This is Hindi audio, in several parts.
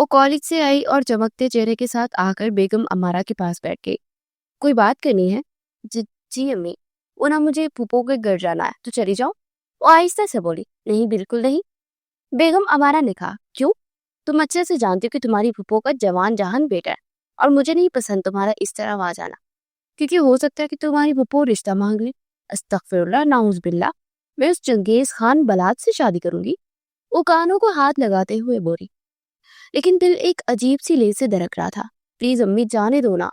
वो कॉलेज से आई और चमकते चेहरे के साथ आकर बेगम अमारा के पास बैठ गई। कोई बात करनी है? जी, जी अम्मी। वो ना मुझे फूफो के घर जाना है, तो चली जाओ। वो आहिस्ता से बोली। नहीं, बिल्कुल नहीं। बेगम अमारा ने कहा, क्यों? तुम अच्छे से जानती हो कि तुम्हारी फूफो का जवान जहान बेटा है, और मुझे नहीं पसंद तुम्हारा इस तरह वहां जाना, क्योंकि हो सकता है कि तुम्हारी फूफो रिश्ता मांग ले। अस्तगफिरुल्लाह, नाउज बिल्ला। मैं उस चंगेज खान बलात से शादी करूंगी। वो कानों को हाथ लगाते हुए बोली, लेकिन दिल एक अजीब सी लेस से दरक रहा था। प्लीज अम्मी, जाने दो ना।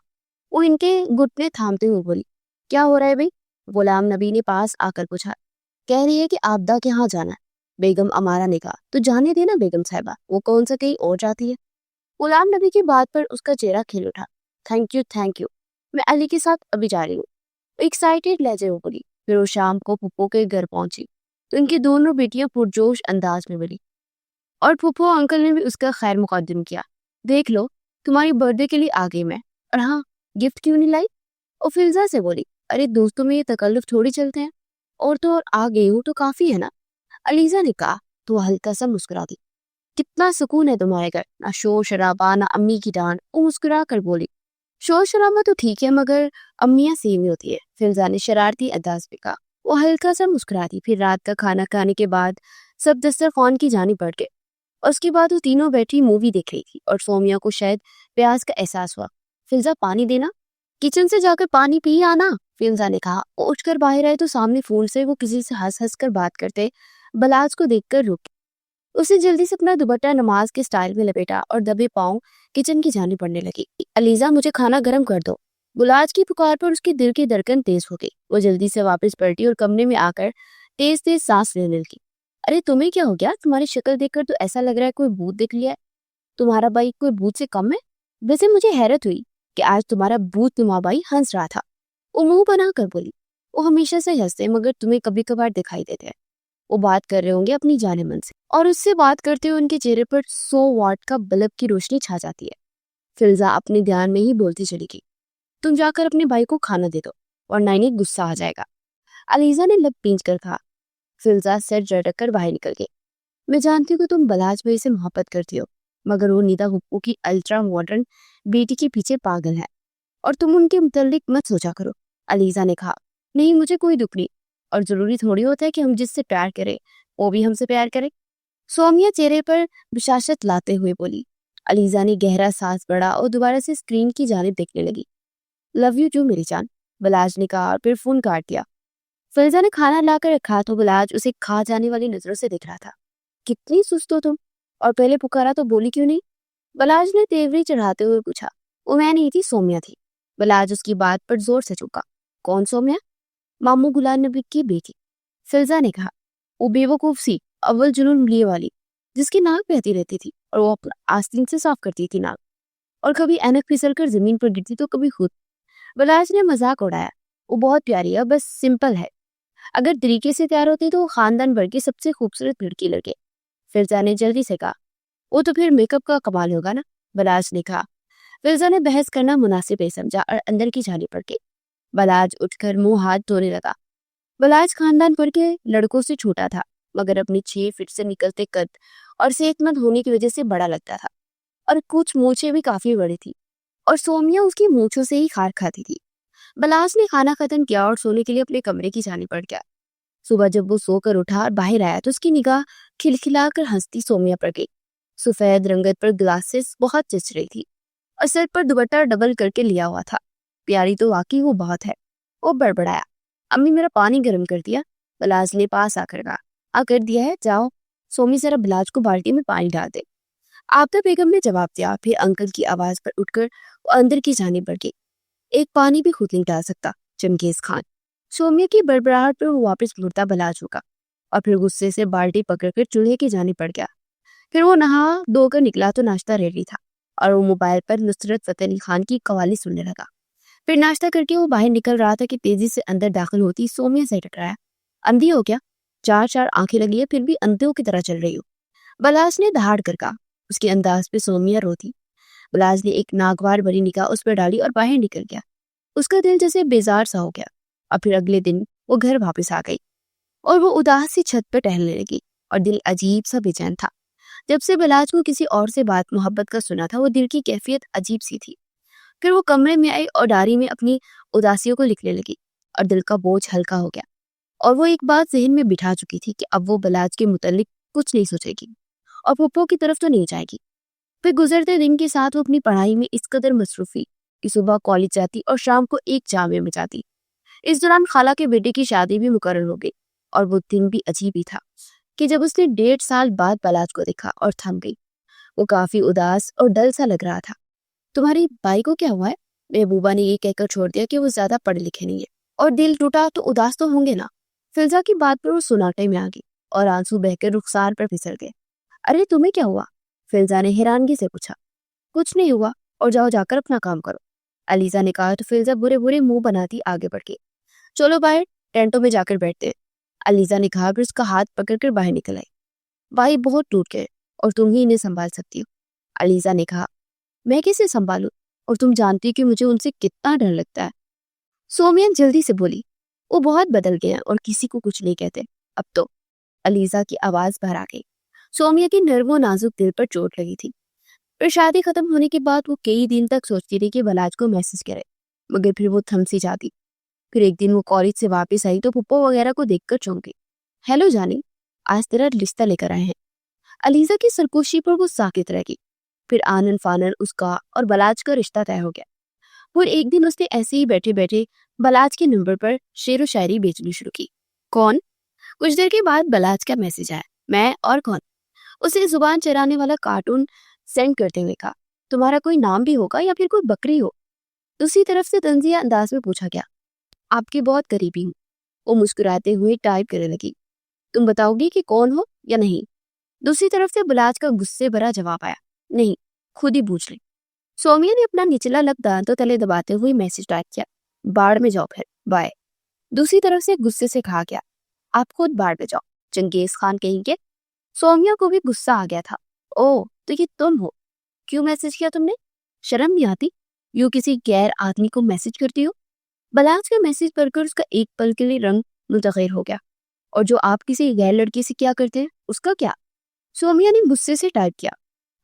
वो इनके घुटने थामते हुए बोली, क्या हो रहा है भाई? गुलाम नबी ने पास आकर पूछा। कह रही है कि आपदा के यहाँ जाना है। बेगम अमारा ने कहा, तो जाने देना बेगम साहिबा, वो कौन सा कहीं और जाती है। गुलाम नबी की बात पर उसका चेहरा खिल उठा। Thank you, thank you. मैं अली के साथ अभी जा रही हूँ। एक्साइटेड लहजे में बोली। फिर वो शाम को पुप्पो के घर पहुंची तो इनकी दोनों बेटियां पुरजोश अंदाज में बोली, और फूफो अंकल ने भी उसका खैर मुकद्दम किया। देख लो, तुम्हारी बर्थडे के लिए आ गई मैं। और हाँ, गिफ्ट क्यों नहीं लाई? और फिजा से बोली, अरे दोस्तों में ये तकल्लुफ थोड़ी चलते हैं। और तो और आ गई हूँ तो काफी है ना। अलीजा ने कहा तो वह हल्का सा मुस्कुरा दी। कितना सुकून है तुम्हारे घर, ना शोर शराबा ना अम्मी की डांट। वो मुस्कुरा कर बोली, शोर शराबा तो ठीक है, मगर अम्मियाँ सेम ही होती है। फिजा ने शरारती अंदाज में कहा। वो हल्का सा मुस्कुरा दी। फिर रात का खाना खाने के बाद सब दस्तरखान की जानी बढ़ गए। और उसके बाद वो तीनों बैठी मूवी देख रही थी और सोमिया को शायद प्यास का एहसास हुआ। फिजा, पानी देना। किचन से जाकर पानी पी आना, फिजा ने कहा। वो उठकर बाहर आए तो सामने फोन से वो किसी से हंस हंस कर बात करते बलाज को देखकर रुक गई। उसे जल्दी से अपना दुपट्टा नमाज के स्टाइल में लपेटा और दबे पांव किचन की जाने पड़ने लगी। अलीजा, मुझे खाना गर्म कर दो। बुलाज की पुकार पर उसके दिल की धड़कन तेज हो गई। वो जल्दी से वापस पलटी और कमरे में आकर तेज तेज सांस लेने लगी। अरे तुम्हें क्या हो गया? तुम्हारी शक्ल देखकर तो ऐसा लग रहा है कोई भूत देख लिया है। तुम्हारा भाई कोई भूत से कम है? वैसे मुझे हैरत हुई कि आज तुम्हारा भूत नुमा भाई हंस रहा था। वो मुंह बना कर बोली, वो हमेशा से हंसते मगर तुम्हें कभी कभार दिखाई देते हैं। वो बात कर रहे होंगे अपनी जाने मन से, और उससे बात करते हुए उनके चेहरे पर 100 वाट का बल्ब की रोशनी छा जाती है। फिजा अपने ध्यान में ही बोलती चली गई, तुम जाकर अपने भाई को खाना दे दो, वरना इन्हें गुस्सा आ जाएगा। अलीजा ने लब पींच कर कहा। फिजा सर झटक कर बाहर निकल गई। मैं जानती हूँ कि तुम बलाज भाई से मोहब्बत करती हो, मगर वो निदा हुप्पू की अल्ट्रा मॉडर्न बेटी के पीछे पागल है, और तुम उनके मुतल्लिक मत सोचा करो। अलीजा ने कहा, नहीं, मुझे कोई दुख नहीं, और जरूरी थोड़ी होता है कि हम जिससे प्यार करें वो भी हमसे प्यार करे। सोमिया चेहरे पर बिशाशत लाते हुए बोली। अलीजा ने गहरा सांस बढ़ा और दोबारा से स्क्रीन की जानिब देखने लगी। लव यू टू मेरी जान, बलाज ने कहा और फिर फोन काट दिया। फिजा ने खाना लाकर रखा तो बलाज उसे खा जाने वाली नजरों से देख रहा था। कितनी सुस्त हो तुम, और पहले पुकारा तो बोली क्यों नहीं? बलाज ने तेवरी चढ़ाते हुए पूछा। वो मैं नहीं थी, सोमिया थी। बलाज उसकी बात पर जोर से चुका। कौन सोमिया? मामू गुलाम नबी की बेटी। फिजा ने कहा, वो बेवकूफ सी, अव्वल जुनून लिए वाली, जिसकी नाक बहती रहती थी और वो अपना आस्तीन से साफ करती थी नाक, और कभी ऐनक फिसल कर जमीन पर गिरती तो कभी खुद। बलाज ने मजाक उड़ाया। वो बहुत प्यारी है, बस सिंपल है। अगर तरीके से तैयार होती तो वो खानदान भर की सबसे खूबसूरत लड़की लड़के। फिजा ने जल्दी से कहा, वो तो फिर मेकअप का कमाल होगा ना। बलाज ने कहा। फिजा ने बहस करना मुनासिब नहीं समझा और अंदर की जाने पड़ गई। बलाज उठकर मुंह हाथ धोने लगा। बलाज खानदान भर के लड़कों से छोटा था, मगर अपनी 6 फीट से निकलते कद और सेहतमंद होने की वजह से बड़ा लगता था, और कुछ मूछें भी काफी बड़ी थी, और सोमिया उसकी मूछों से ही खार खाती थी। बलाज ने खाना खत्म किया और सोने के लिए अपने कमरे की जाने पड़ गया। सुबह जब वो सोकर उठा और बाहर आया तो उसकी निगाह खिलखिला कर हंसती सोमिया पर गई। सफेद रंगत पर ग्लासेस बहुत चिच रही थी, और सर पर दुपट्टा डबल करके लिया हुआ था। प्यारी तो वाकई वो बहुत है। वो बड़बड़ाया, अम्मी मेरा पानी गर्म कर दिया। बलाज ने पास आकर कहा, कर दिया है, जाओ। सोमी जरा बलाज को बाल्टी में पानी डाल दे। आबदा बेगम ने जवाब दिया। फिर अंकल की आवाज पर उठकर वो अंदर की जाने बढ़ गई। एक पानी भी खुद नहीं डाल सकता, चंगेज खान। सोमिया की बड़बड़ाहट पर वो वापस मुड़ता बलाज होगा, और फिर गुस्से से बाल्टी पकड़कर चूल्हे की जाने पड़ गया। फिर वो नहा धोकर निकला तो नाश्ता रेडी था, और वो मोबाइल पर नुसरत फतेह अली खान की कवाली सुनने लगा। फिर नाश्ता करके वो बाहर निकल रहा था कि तेजी से अंदर दाखिल होती सोमिया से टकराया। अंधी हो क्या? चार चार आंखें लगी है, फिर भी अंधों की तरह चल रही हो, बलाज ने दहाड़ कर कहा। उसके अंदाज पे सोमिया रोती। बलाज ने एक नागवार भरी निगाह उस पर डाली और बाहर निकल गया। उसका दिल जैसे बेजार सा हो गया। और फिर अगले दिन वो घर वापस आ गई, और वो उदास सी छत पर टहलने लगी, और दिल अजीब सा बेचैन था। जब से बलाज को किसी और से बात मोहब्बत का सुना था, वो दिल की कैफियत अजीब सी थी। फिर वो कमरे में आई और डायरी में अपनी उदासियों को लिखने लगी और दिल का बोझ हल्का हो गया। और वो एक बात जहन में बिठा चुकी थी कि अब वो बलाज के मुतालिक कुछ नहीं सोचेगी और पप्पो की तरफ तो नहीं जाएगी। फिर गुजरते दिन के साथ वो अपनी पढ़ाई में इस कदर मसरूफ हुई कि सुबह कॉलेज जाती और शाम को एक जामे में जाती। इस दौरान खाला के बेटे की शादी भी मुकर्रर हो गई और वो दिन भी अजीब ही था कि जब उसने 1.5 साल बाद बलाज को देखा और थम गई। वो काफी उदास और डल सा लग रहा था। तुम्हारी भाई को क्या हुआ है? महबूबा ने ये कहकर छोड़ दिया कि वो ज्यादा पढ़े लिखे नहीं है और दिल टूटा तो उदास तो होंगे ना। फिजा की बात पर वो सुनाटे में आ गई और आंसू बहकर रुखसार पर फिसल गए। अरे तुम्हें क्या हुआ? फिजा ने हैरानगी से पूछा। कुछ नहीं हुआ, और जाओ जाकर अपना काम करो, अलीजा ने कहा तो फिजा बुरे बुरे मुंह बनाती आगे बढ़ गई। चलो बाहर टेंटों में जाकर बैठते हैं, अलीजा ने कहा, फिर उसका हाथ पकड़कर बाहर निकल आई। भाई बहुत टूट गए और तुम ही इन्हें संभाल सकती हो, अलीजा ने कहा। मैं कैसे संभालू, और तुम जानती हो कि मुझे उनसे कितना डर लगता है, सोमिया जल्दी से बोली। वो बहुत बदल गए हैं और किसी को कुछ नहीं कहते अब तो, अलीजा की आवाज बाहर आ गई। सोमिया की नर्म नाजुक दिल पर चोट लगी थी। फिर शादी खत्म होने के बाद वो कई दिन तक सोचती रही कि बलाज को मैसेज करे, मगर फिर वो थम सी जाती। फिर एक दिन वो कॉलेज से वापस आई तो पुप्पो वगैरह को देखकर चौंक गई। हेलो जानी, आज तेरा रिश्ता लेकर आए हैं। अलीजा की सरगोशी पर वो साकित रह गई। फिर आनन फानन उसका और बलाज का रिश्ता तय हो गया। फिर एक दिन उसने ऐसे ही बैठे बैठे बलाज के नंबर पर शेर व शायरी बेचनी शुरू की। कौन? कुछ देर के बाद बलाज का मैसेज आया। मैं और कौन? उसे जुबान चराने वाला कार्टून सेंड करते हुए कहा, तुम्हारा कोई नाम भी होगा या फिर कोई बकरी हो? दूसरी तरफ से तंजिया अंदाज में पूछा गया। आपके बहुत करीबी हूँ, वो मुस्कुराते हुए टाइप करने लगी। तुम बताओगी कि कौन हो या नहीं? दूसरी तरफ से बलाज का गुस्से भरा जवाब आया। नहीं, खुद ही पूछ ले। सोमिया ने अपना निचला लब दांतों तले दबाते हुए मैसेज टाइप किया। बाढ़ में जाओ फिर, बाय। दूसरी तरफ से गुस्से से कहा गया, आप खुद बाढ़ में जाओ, चंगेज खान कहेंगे। सोमिया को भी गुस्सा आ गया था। ओह, तो ये तुम हो? क्यों मैसेज किया तुमने? शर्म नहीं आती? यूं किसी गैर आदमी को मैसेज करती हो? बलाज का मैसेज पढ़कर उसका एक पल के लिए रंग मुतगैर हो गया। और जो आप किसी गैर लड़की से क्या करते हैं उसका क्या? सोमिया ने गुस्से से टाइप किया।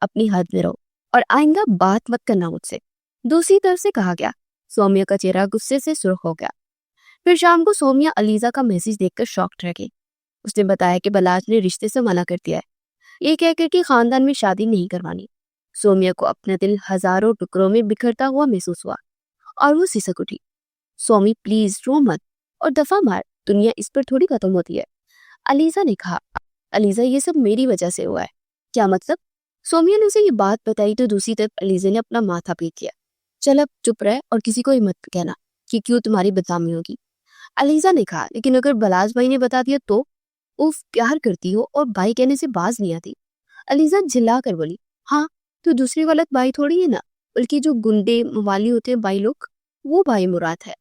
अपनी हद में रहो और आइंदा बात मत करना मुझसे, दूसरी तरफ से कहा गया। सोमिया का चेहरा गुस्से से सुर्ख हो गया। फिर शाम को सोमिया अलीजा का मैसेज देखकर शॉक्ड रह गई। उसने बताया कि बलाज ने रिश्ते से मना कर दिया है, ये कहकर कि खानदान में शादी नहीं करवानी। सोमिया को अपना दिल हजारों टुकड़ों में बिखरता हुआ महसूस हुआ और वो सिसक उठी। सोमी प्लीज रो मत और दफा मार, दुनिया इस पर थोड़ी खत्म होती है, अलीजा ने कहा। अलीजा, ये सब मेरी वजह से हुआ है। क्या मतलब? सोमिया ने उसे ये बात बताई तो दूसरी तरफ अलीजा ने अपना माथा पीट किया। चल अब चुप रह और किसी को ही मत कहना कि क्यों तुम्हारी बदनामी होगी, अलीजा ने कहा। लेकिन अगर बलाज भाई ने बता दिया तो? उफ, प्यार करती हो और भाई कहने से बाज नहीं आती, अलीजा झिल्ला कर बोली। हाँ, तो दूसरी गलत भाई थोड़ी है ना, बल्कि जो गुंडे मवाली होते हैं भाई लोग, वो भाई मुराद है।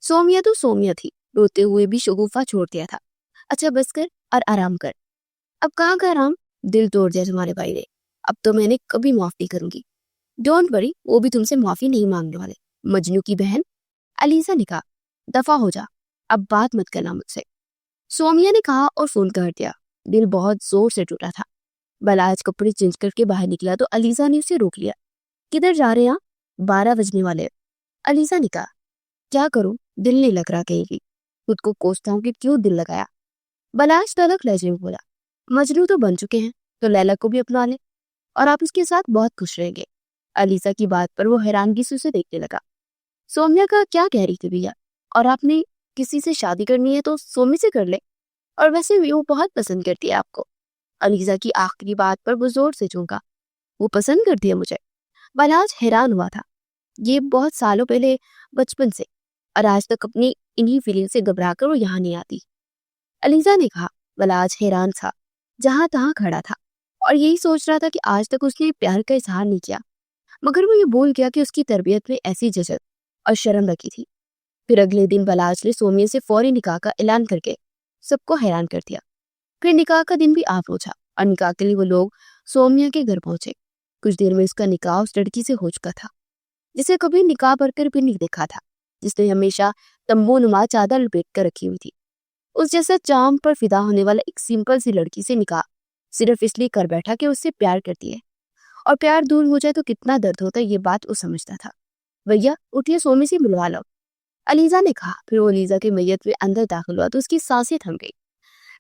सोमिया तो सोमिया थी, रोते हुए भी शगुफा छोड़ दिया था। अच्छा बस कर और आराम कर। अब कहाँ का आराम, दिल तोड़ दिया तुम्हारे भाई ने, अब तो मैंने कभी माफ नहीं करूंगी। डोंट वरी, वो भी तुमसे माफी नहीं मांगने वाले, मजनू की बहन, अलीजा ने कहा। दफा हो जा, अब बात मत करना मुझसे, सोमिया ने कहा और फोन कर दिया। दिल बहुत जोर से टूटा था। बलाज कपड़े चेंज करके बाहर निकला तो अलीजा ने उसे रोक लिया। किधर जा रहे हैं? 12 बजने वाले, अलीजा ने कहा। क्या करूं, दिल नहीं लग रहा कहेगी, खुद को कोसता हूं कि क्यों दिल लगाया। बलाज तलक लहजे में बोला, मजनू तो बन चुके हैं तो लैला को भी अपना ले और आप उसके साथ बहुत खुश रहेंगे। अलीजा की बात पर वो हैरानगी से उसे देखने लगा। सोमिया का क्या कह रही थी भैया, और आपने किसी से शादी करनी है तो सोमी से कर ले, और वैसे भी वो बहुत पसंद करती है आपको। अलीजा की आखिरी बात पर वो जोर से चौंका। वो पसंद करती है मुझे? बलाज हैरान हुआ था। ये बहुत सालों पहले, बचपन से, और आज तक अपनी इन्हीं फीलिंग से घबराकर वो यहाँ नहीं आती, अलीजा ने कहा। बलाज हैरान था, जहां तहां खड़ा था और यही सोच रहा था कि आज तक उसने प्यार का इजहार नहीं किया, मगर वो ये भूल गया कि उसकी तरबियत में ऐसी झिझक और शर्म रखी थी। फिर अगले दिन बलाज ने सोमिया से फौरी निकाह का ऐलान करके सबको हैरान कर दिया। फिर निकाह का दिन भी आ पहुंचा और निकाह के लिए वो लोग सोमिया के घर पहुंचे। कुछ देर में उसका निकाह उस लड़की से हो चुका था जिसे कभी निकाह भरकर भी नहीं देखा था, जिसने हमेशा तंबू नुमा चादर लपेट कर रखी हुई थी। उस जैसा चाम पर फिदा होने वाला एक सिंपल सी लड़की से निकाह सिर्फ इसलिए कर बैठा कि उससे प्यार करती है, और प्यार दूर हो जाए तो कितना दर्द होता है ये बात वो समझता था। भैया उठिए, सोमी से मिलवा लो, अलीजा ने कहा। फिर वो अलीजा की मैयत में अंदर दाखिल हुआ तो उसकी सांसें थम गई।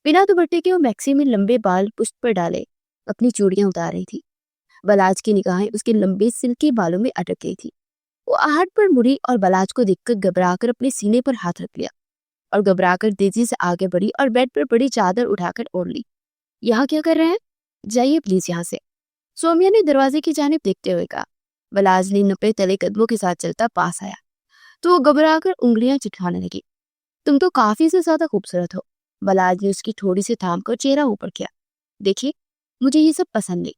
बिना दुपट्टे के वो मैक्सी में लंबे बाल पुष्ट पर डाले अपनी चूड़ियां उतार रही थी। बलाज की निगाहें उसके लंबे सिल्की बालों में अटक गई थी। वो आहट पर मुड़ी और बलाज को देखकर घबराकर अपने सीने पर हाथ रख लिया और घबराकर तेजी से आगे बढ़ी और बेड पर बड़ी चादर उठाकर ओढ़ ली। यहाँ क्या कर रहे हैं? जाइए प्लीज यहाँ से, सोमिया ने दरवाजे की जानिब देखते हुए कहा। बलाज ने नपे तले कदमों के साथ चलता पास आया तो वो घबराकर उंगलियां चिटकाने लगी। तुम तो काफी से ज्यादा खूबसूरत हो। बलाज ने उसकी थोड़ी सी थाम कर चेहरा ऊपर किया। देखिए, मुझे ये सब पसंद नहीं,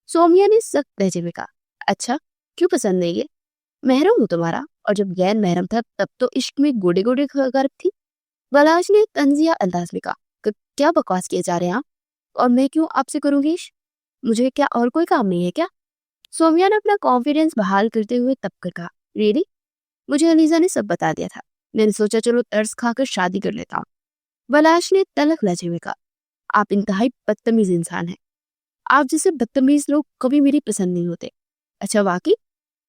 सोमिया ने सख्त लहजे में कहा। अच्छा, क्यों पसंद नहीं है? महरम हूं तुम्हारा, और जब गैर महरम था तब तो इश्क में गोडे गोडे गर्क थी। बलाज ने तंजिया अंदाज में कहा। क्या बकवास किए जा रहे हैं आप? और मैं क्यों आपसे करूंगी इश्क? मुझे क्या और कोई काम नहीं है क्या? सोमिया ने अपना कॉन्फिडेंस बहाल करते हुए तब कर कहा। रियली? मुझे अलीजा ने सब बता दिया था, मैंने सोचा चलो तरस खाकर शादी कर लेता हूँ। बलाश ने तलख लहजे में कहा। आप इंतहाई बदतमीज इंसान हैं। आप जैसे बदतमीज लोग कभी मेरी पसंद नहीं होते। अच्छा वाकई?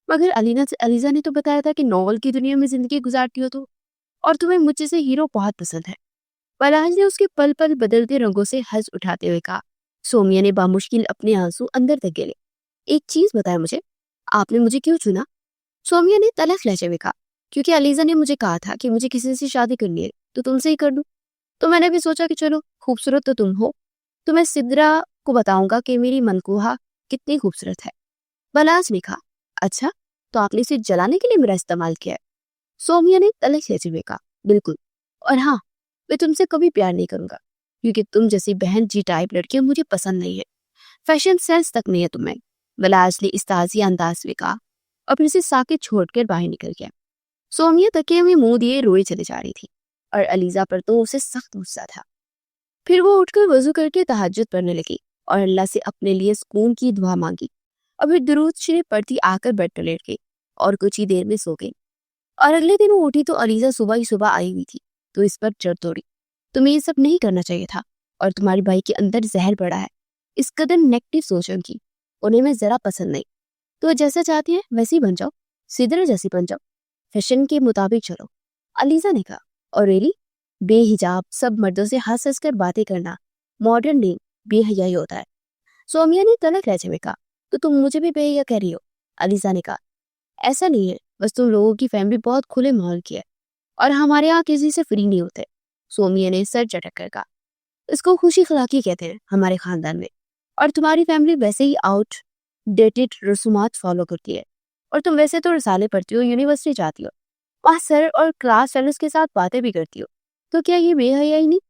मगर अलीजा ने तो बताया था कि नॉवल की दुनिया में जिंदगी गुजारती हो तो, और तुम्हें मुझ जैसे हीरो बहुत पसंद है। बलाज ने उसके पल पल बदलते रंगों से हंस उठाते हुए कहा। सोमिया ने बामुश्किल अपने आंसू अंदर तक गिले। एक चीज बताया मुझे, आपने मुझे क्यों चुना? सोमिया ने तलख लहजे में कहा। क्योंकि अलीजा ने मुझे कहा था कि मुझे किसी से शादी करनी है तो तुमसे ही कर लूं। तो मैंने भी सोचा कि चलो, खूबसूरत तो तुम हो, तो मैं सिद्रा को बताऊंगा कि मेरी मनकूहा कितनी खूबसूरत है। बलाज ने कहा। अच्छा, तो आपने इसे जलाने के लिए मेरा इस्तेमाल किया है? सोमिया ने तलख लहजे में कहा। बिल्कुल, और हाँ, मैं तुमसे कभी प्यार नहीं करूंगा, क्योंकि तुम जैसी बहन जी टाइप लड़कियां मुझे पसंद नहीं है। फैशन सेंस तक नहीं है तुम्हें। बलाज ने इस्ताजिया अंदाज में कहा और फिर से साकित छोड़कर बाहर निकल गया। सोमिया तकिए में मुंह दिए रोए चली जा रही थी और अलीजा पर तो उसे सख्त गुस्सा था। फिर वो उठकर वजू करके तहज्जुद पढ़ने लगी और अल्लाह से अपने लिए सुकून की दुआ मांगी और फिर दुरूद शरीफ पढ़ती आकर बेड पर लेट गई और कुछ ही देर में सो गई। और अगले दिन वो उठी तो अलीजा सुबह ही सुबह आई हुई थी तो इस पर चढ़ दौड़ी। तुम्हें ये सब नहीं करना चाहिए था, और तुम्हारे भाई के अंदर जहर पड़ा है। इस कदर नेगेटिव सोच उनकी, उन्हें मैं जरा पसंद नहीं। तो जैसा चाहती है वैसी बन जाओ, सिदरा जैसी बन जाओ, फैशन के मुताबिक चलो, अलीजा ने कहा। और रियली? बेहिजाब सब मर्दों से हंस हंस कर बातें करना मॉडर्न नहीं, बेहयाई होता है। सोमिया ने तलख लहजे में कहा। तो तुम मुझे भी बेहया कह रही हो? अलीजा ने कहा। ऐसा नहीं है, बस तुम लोगों की फैमिली बहुत खुले माहौल की है और हमारे यहाँ किसी से फ्री नहीं होते। सोमिया ने सर झटक कर कहा। इसको खुशी खिलाकी कहते हैं हमारे खानदान में, और तुम्हारी फैमिली वैसे ही आउट डेटेड रसूमात फॉलो करती है। और तुम वैसे तो रसाले पढ़ती हो, यूनिवर्सिटी जाती हो, वहाँ सर और क्लास फेलोज के साथ बातें भी करती हो, तो क्या ये बेहयाई नहीं?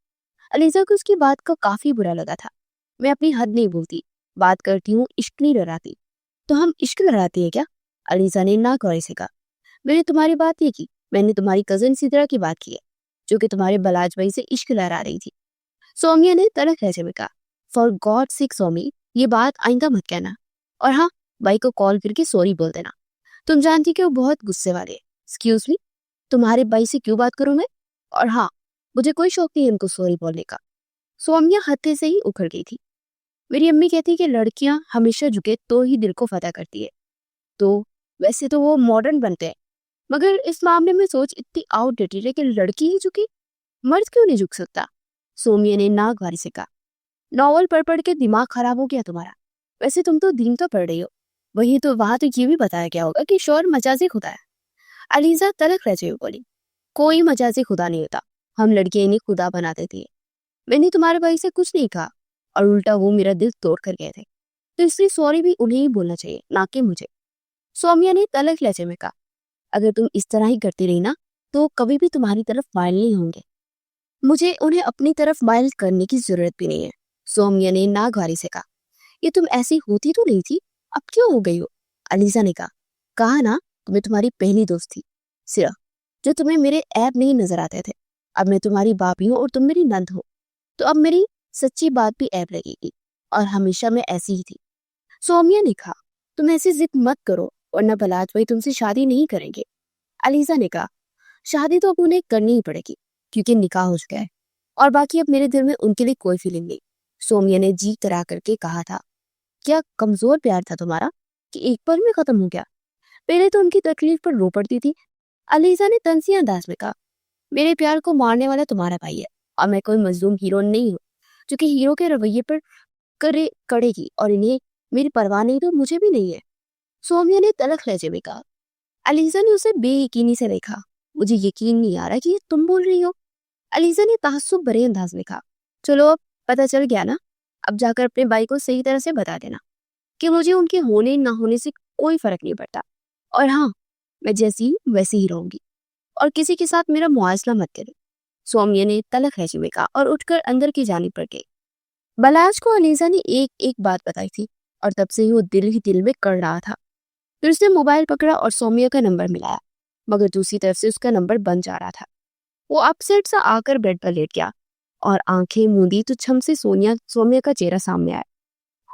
अलीजा को उसकी बात का काफी बुरा लगा था। मैं अपनी हद नहीं भूलती, बात करती हूँ, इश्क नहीं लड़ाती। तो हम इश्क लड़ाती है क्या? अलीजा ने ना गौरी से कहा। मैंने तुम्हारी बात नहीं की, मैंने तुम्हारी कजन सिद्रा की बात की है, जो कि तुम्हारे बलाज भाई से इश्क लड़ा रही थी। सोमिया ने तलख लहजे में कहा। फॉर गॉड सिक सोमी, ये बात आइंदा मत कहना। और हाँ, भाई को कॉल करके सॉरी बोल देना। तुम जानती कि वो बहुत गुस्से वाले। एक्सक्यूज मी, तुम्हारे भाई से क्यों बात करूं मैं? और हाँ, मुझे कोई शौक नहीं है उनको सॉरी बोलने का। सोमिया हत्थे से ही उखड़ गई थी। मेरी अम्मी कहती कि लड़कियां हमेशा झुके तो ही दिल को फतह करती है। तो वैसे तो वो मॉडर्न बनते हैं, मगर इस मामले में सोच इतनी आउटडेटेड है कि लड़की ही झुकी, मर्द क्यों नहीं झुक सकता? सोमिया ने नागवारी से कहा। नॉवल पढ़ पढ़ के दिमाग खराब हो गया तुम्हारा। वैसे तुम तो दीन तो पढ़ रही हो, वही तो वहां तो ये भी बताया गया होगा कि शौहर मजाजी खुदा है। अलीजा तलख लहजे में बोली। कोई मजाजी खुदा नहीं होता, हम लड़कियां इन्हें खुदा बना देती है। मैंने तुम्हारे भाई से कुछ नहीं कहा, और उल्टा वो मेरा दिल तोड़ कर गए थे, तो इसलिए सॉरी भी उन्हें ही बोलना चाहिए, ना कि मुझे। सोमिया ने तलख लहजे में कहा। अगर तुम इस तरह ही करती रही ना, तो कभी भी तुम्हारी तरफ माइल नहीं होंगे। मुझे उन्हें अपनी तरफ माइल करने की जरूरत भी नहीं है। सोमिया ने नागवारी से कहा। ये तुम ऐसी होती तो नहीं थी, अब क्यों हो गई हो? अलीजा ने कहा। कहा ना, मैं तुम्हारी पहली दोस्त थी, सिर्फ जो तुम्हें मेरे ऐब नहीं नजर आते थे। अब मैं तुम्हारी बापी हूँ और तुम मेरी नंद हो, तो अब मेरी सच्ची बात भी ऐब लगेगी, और हमेशा मैं ऐसी ही थी। सोमिया ने कहा। तुम ऐसी जिद मत करो, वरना बलाज भाई तुमसे शादी नहीं करेंगे। अलीजा ने कहा। शादी तो अब उन्हें करनी ही पड़ेगी, क्योंकि निकाह हो चुका है, और बाकी अब मेरे दिल में उनके लिए कोई फीलिंग नहीं। सोमिया ने जी करा करके कहा था। क्या कमजोर प्यार था तुम्हारा कि एक पल में खत्म हो गया? पहले तो उनकी तकलीफ पर रो पड़ती थी। अलीजा ने तंसी अंदाज में कहा, मेरे प्यार को मारने वाला तुम्हारा भाई है और मैं कोई मजलूम हीरो नहीं हूँ जो कि हीरो के रवैये पर करे कड़ेगी, और इन्हें मेरी परवाह नहीं तो मुझे भी नहीं है, सोमिया ने तलख लहजे में कहा। अलीजा ने उसे बेयकीनी से देखा। मुझे यकीन नहीं आ रहा कि ये तुम बोल रही हो, अलीजा ने ताज्जुब भरे अंदाज में कहा। चलो अब पता चल गया ना, अब जाकर अपने भाई को सही तरह से बता देना कि मुझे उनके होने ना होने से कोई फर्क नहीं पड़ता, और हाँ, मैं जैसी हूँ वैसी ही रहूंगी, और किसी के साथ मेरा मुआवजा मत करे, सौम्या ने तलख लहजे में कहा और उठकर अंदर की जानिब बढ़ गई। बलाज को अलीजा ने एक एक बात बताई थी और तब से ही वो दिल ही दिल में कर रहा था। फिर उसने मोबाइल पकड़ा और सौम्या का नंबर मिलाया, मगर दूसरी तरफ से उसका नंबर बंद जा रहा था। वो अपसेट सा आकर बेड पर लेट गया और आंखें मूंदी तो छम से सौम्या का चेहरा सामने आया,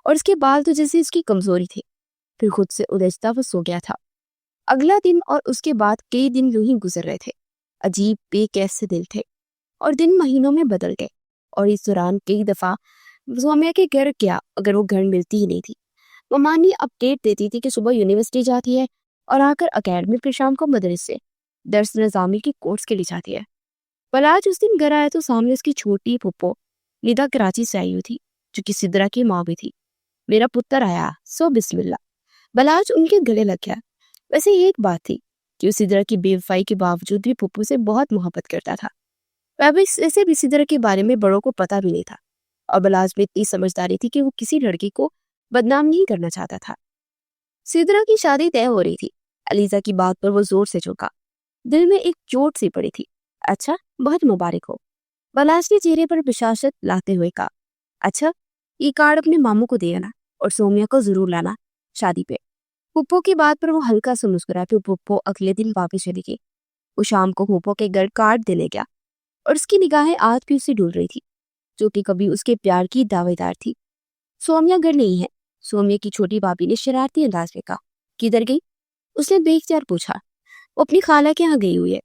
और उसके बाल तो जैसे उसकी कमजोरी थी। फिर खुद से उलझता वो सो गया था। अगला दिन और उसके बाद कई दिन यूं ही गुजर रहे थे। अजीब बेकैफ से दिल थे और दिन महीनों में बदल गए, और इस दौरान कई दफा सौम्या के घर क्या अगर वो घर मिलती ही नहीं थी। ममानी अपडेट देती थी कि सुबह यूनिवर्सिटी जाती है और आकर अकेडमी, फिर शाम को मदरसे दर्स निजामी के कोर्स के लिए जाती है। पर आज उस दिन घर आया तो सामने उसकी छोटी पुप्पो निदा कराची से आई हुई थी, जो कि सिद्रा की माँ भी थी। मेरा पुत्र आया, सो बिस्मिल्लाह, बलाज उनके गले लग गया। वैसे ये एक बात थी कि उस सिद्रा की बेवफाई के बावजूद भी पुप्पो से बहुत मोहब्बत करता था। वैसे भी सिद्रा के बारे में बड़ों को पता भी नहीं था, और बलाज में इतनी समझदारी थी कि वो किसी लड़की को बदनाम नहीं करना चाहता था। सिद्रा की शादी तय हो रही थी। अलीजा की बात पर वो जोर से झुका। दिल में एक चोट सी पड़ी थी। अच्छा, बहुत मुबारक हो, बलाज ने चेहरे पर बिशाशत लाते हुए कहा। अच्छा, ये कार्ड अपने मामू को दे आना और सौम्या को जरूर लाना शादी पे। पुप्पो की बात पर वो हल्का सा मुस्कुराया। फिर पुप्पो अगले दिन वापिस चली गई। वो शाम को पुप्पो के घर कार्ड देने गया और उसकी निगाहें आज भी उसे ढूंढ रही थी, जो कि कभी उसके प्यार की दावेदार थी। सौम्या घर नहीं है, सौम्या की छोटी भाभी ने शरारती अंदाज में कहा। किधर गई? उसने बेख्तियार पूछा। वो अपनी खाला के यहाँ गई हुई है,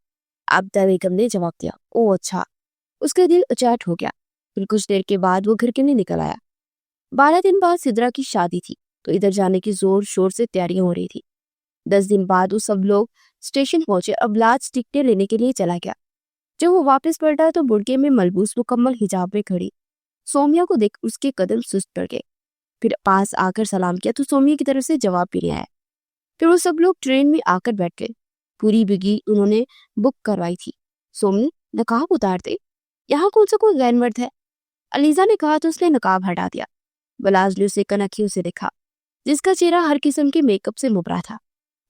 आबदा बेगम ने जवाब दिया। ओ अच्छा। उसका दिल उचाट हो गया। फिर कुछ देर के बाद वो घर के लिए निकल आया। 12 दिन बाद सिद्रा की शादी थी, तो इधर जाने की जोर शोर से तैयारियां हो रही थी। 10 दिन बाद वो सब लोग स्टेशन पहुंचे और बलाज टिकटें लेने के लिए चला गया। जब वो वापस पलटा तो बुड़के में मलबूस मुकम्मल हिजाब में खड़ी सौम्या को देख उसके कदम सुस्त पड़ गए। फिर पास आकर सलाम किया तो सौम्या की तरफ से जवाब भी नहीं आया। फिर वो सब लोग ट्रेन में आकर बैठ गए। पूरी बिगी उन्होंने बुक करवाई थी। सोमी, नकाब उतार दे, यहाँ कौन सा कोई गैर मर्द है? अलीजा ने कहा तो उसने नकाब हटा दिया। बलाज ने उसे कनखियों से देखा, जिसका चेहरा हर किस्म के मेकअप से मुबरा था,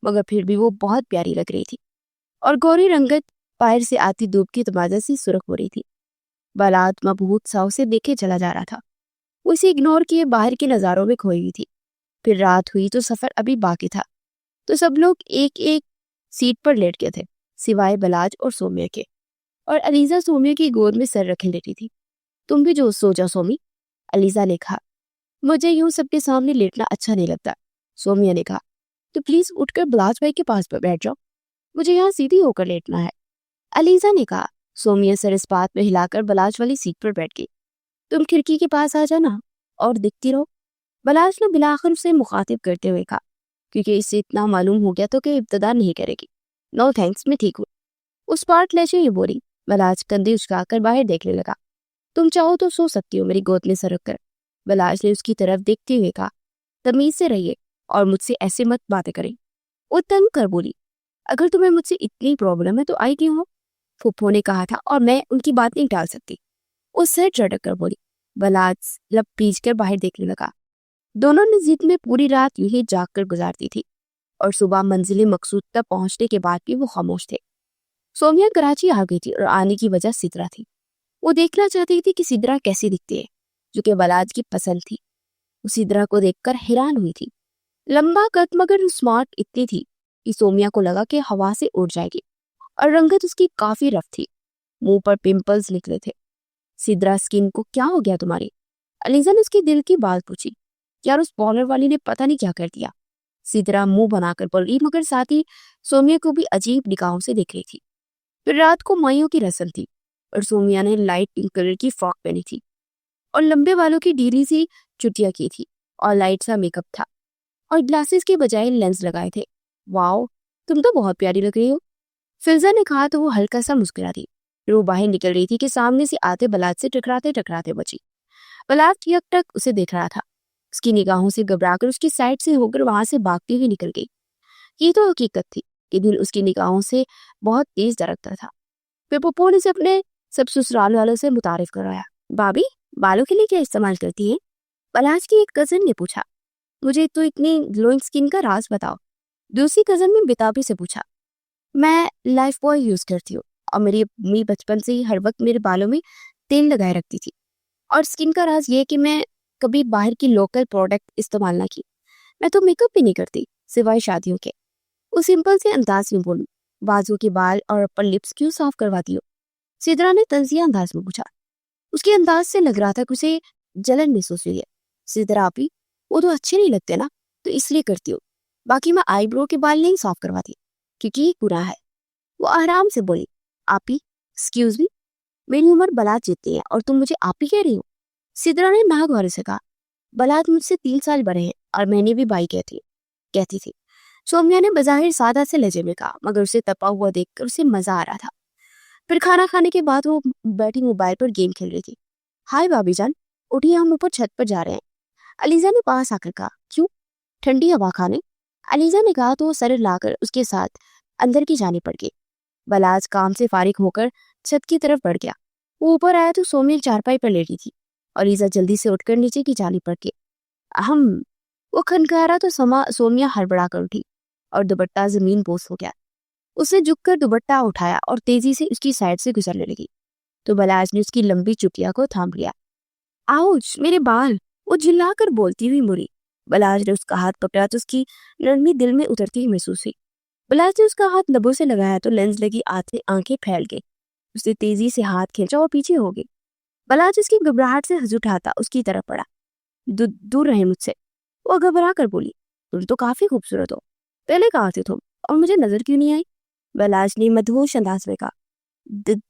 मगर फिर भी वो बहुत प्यारी लग रही थी, और गौरी रंगत बाहर से आती धूप की तमाजा सी सुर्ख हो रही थी। बलाज मबहूत सा उसे देखे चला जा रहा था। वो इसे इग्नोर किए बाहर के नजारों में खोई हुई थी। फिर रात हुई तो सफर अभी बाकी था, तो सब लोग एक एक सीट पर लेट गए थे, सिवाय बलाज और सौम्या के, और अलीजा सौम्या की गोद में सर रखे लेटी थी। तुम भी जो सो जाओ सोमी, अलीजा ने कहा। मुझे यूं सबके सामने लेटना अच्छा नहीं लगता, सौम्या ने कहा। तो प्लीज उठकर बलाज भाई के पास पर बैठ जाओ, मुझे यहाँ सीधी होकर लेटना है, अलीजा ने कहा। सौम्या सर इस बात में हिलाकर बलाज वाली सीट पर बैठ गई। तुम खिड़की के पास आ जाना और दिखती रहो, बलाज ने बिलाखिर उसे मुखातिब करते हुए कहा, क्योंकि इससे इतना मालूम हो गया तो कि इब्तदा नहीं करेगी। नो थैंक्स, मैं ठीक हूँ, उस पार्ट लहजे ये बोली। बलाज कंधे उचकाकर बाहर देखने लगा। तुम चाहो तो सो सकती हो मेरी गोद में सर रखकर, बलाज ने उसकी तरफ देखते हुए कहा। तमीज से रहिए और मुझसे ऐसे मत बातें करें, वो तंग कर बोली। अगर तुम्हें मुझसे इतनी प्रॉब्लम है तो आई क्यों हो? फुप्पो ने कहा था और मैं उनकी बात नहीं टाल सकती, वो सर झटक कर बोली। बलाज लब पीच कर बाहर देखने लगा। दोनों ने जिद में पूरी रात यूं ही जाग कर गुजारती थी, और सुबह मंजिल मकसूद तक पहुंचने के बाद भी वो खामोश थे। सौम्या कराची आ गई थी और आने की वजह सिद्रा थी। वो देखना चाहती थी कि सिद्रा कैसी दिखती है, जो कि बलाज की पसंद थी। वो सिद्रा को देखकर हैरान हुई थी। लंबा कद मगर स्मार्ट इतनी थी कि सौम्या को लगा कि हवा से उड़ जाएगी, और रंगत उसकी काफी रफ थी। मुंह पर पिंपल्स निकले थे। सिद्रा, स्किन को क्या हो गया तुम्हारी? अलीजा ने उसके दिल की बात पूछी। यार, उस बॉलर वाली ने पता नहीं क्या कर दिया, सिद्रा मुंह बनाकर बोल रही, मगर साथ ही सौम्या को भी अजीब निगाहों से देख रही थी। फिर रात को माइयों की रस्म थी और सौम्या ने लाइट पिंक कलर की फ्रॉक पहनी थी। और लंबे बालों की ढीली सी चुटिया की थी और लाइट सा मेकअप था और ग्लासेस के बजाय लेंस लगाए थे। वाओ, तुम तो बहुत प्यारी लग रही हो, फिजा ने कहा तो वो हल्का सा मुस्कुरा दी। फिर वो बाहर निकल रही थी कि सामने से आते बलात से टकराते टकराते बची। बलात यकटक उसे देख रहा था। उसकी निगाहों से घबराकर उसकी साइड से होकर वहां से भागती हुई निकल गई। ये तो हकीकत थी कि दिल उसकी निगाहों से बहुत तेज धड़कता था। फिर पप्पू ने से अपने सब ससुराल वालों से मुतारिफ करवाया। भाभी, बालों के लिए क्या इस्तेमाल करती है? बलाज की एक कजन ने पूछा। मुझे तो इतनी ग्लोइंग स्किन का राज बताओ, दूसरी कजन ने बेताबी से पूछा। मैं लाइफ बॉय यूज करती हूँ और मेरी अम्मी बचपन से ही हर वक्त मेरे बालों में तेल लगाए रखती थी। और स्किन का राज ये है कि मैं कभी बाहर की लोकल प्रोडक्ट इस्तेमाल ना की। मैं तो मेकअप भी नहीं करती सिवाय शादियों के। उस सिंपल से अंदाज में बोलूं, बाजू के बाल और अपर लिप्स क्यों साफ करवाती हो? सिद्रा ने तंजिया अंदाज में पूछा। उसके अंदाज से लग रहा था कि उसे जलन महसूस हुई है। सिद्रा आपी, वो तो अच्छे नहीं लगते ना, तो इसलिए करती हूँ। बाकी मैं आईब्रो के बाल नहीं साफ करवाती क्योंकि ये बुरा है। वो आराम से बोली। आपी, एक्सक्यूज मी, मेरी उम्र बलात जितनी है और तुम मुझे आपी कह रही हो? सिद्रा ने नागौर से कहा। बलात मुझसे 3 साल बड़े हैं और मैंने भी बाई कहती थी। सौम्या ने बजाहिर सादा से लहजे में कहा, मगर उसे तपा हुआ देखकर उसे मजा आ रहा था। फिर खाना खाने के बाद वो बैठी मोबाइल पर गेम खेल रही थी। हाय भाभी जान, उठिए, हम ऊपर छत पर जा रहे हैं। अलीजा ने पास आकर कहा। क्यों? ठंडी हवा खाने? अलीजा ने कहा तो वो सर लाकर उसके साथ अंदर की जाने पड़ गई। बलाज काम से फारिग होकर छत की तरफ बढ़ गया। वो ऊपर आया तो सौम्या चारपाई पर लेटी थी और अलीजा जल्दी से उठकर नीचे की जाने पड़ गई। अहम, वो खनकारा तो सौम्या हड़बड़ा कर उठी और दुपट्टा जमीन बोस हो गया। उसने झुककर दुपट्टा उठाया और तेजी से उसकी साइड से गुजरने लगी तो बलाज ने उसकी लंबी चुटिया को थाम लिया। आउच, मेरे बाल, वो चिल्लाकर बोलती हुई मुड़ी। बलाज ने उसका हाथ पकड़ा तो उसकी नरमी दिल में उतरती हुई महसूस हुई। बलाज ने उसका हाथ लबों से लगाया तो लेंस लगी आंखें फैल गई। उसने तेजी से हाथ खींचा और पीछे हो गई। बलाज उसकी घबराहट से हंस उठाता उसकी तरफ पड़ा। दूर रहे मुझसे, वो घबरा कर बोली। तुम तो काफी खूबसूरत हो, पहले कहाँ थे तुम और मुझे नजर क्यों नहीं आई? बलाज ने मदहोश अंदाज में कहा।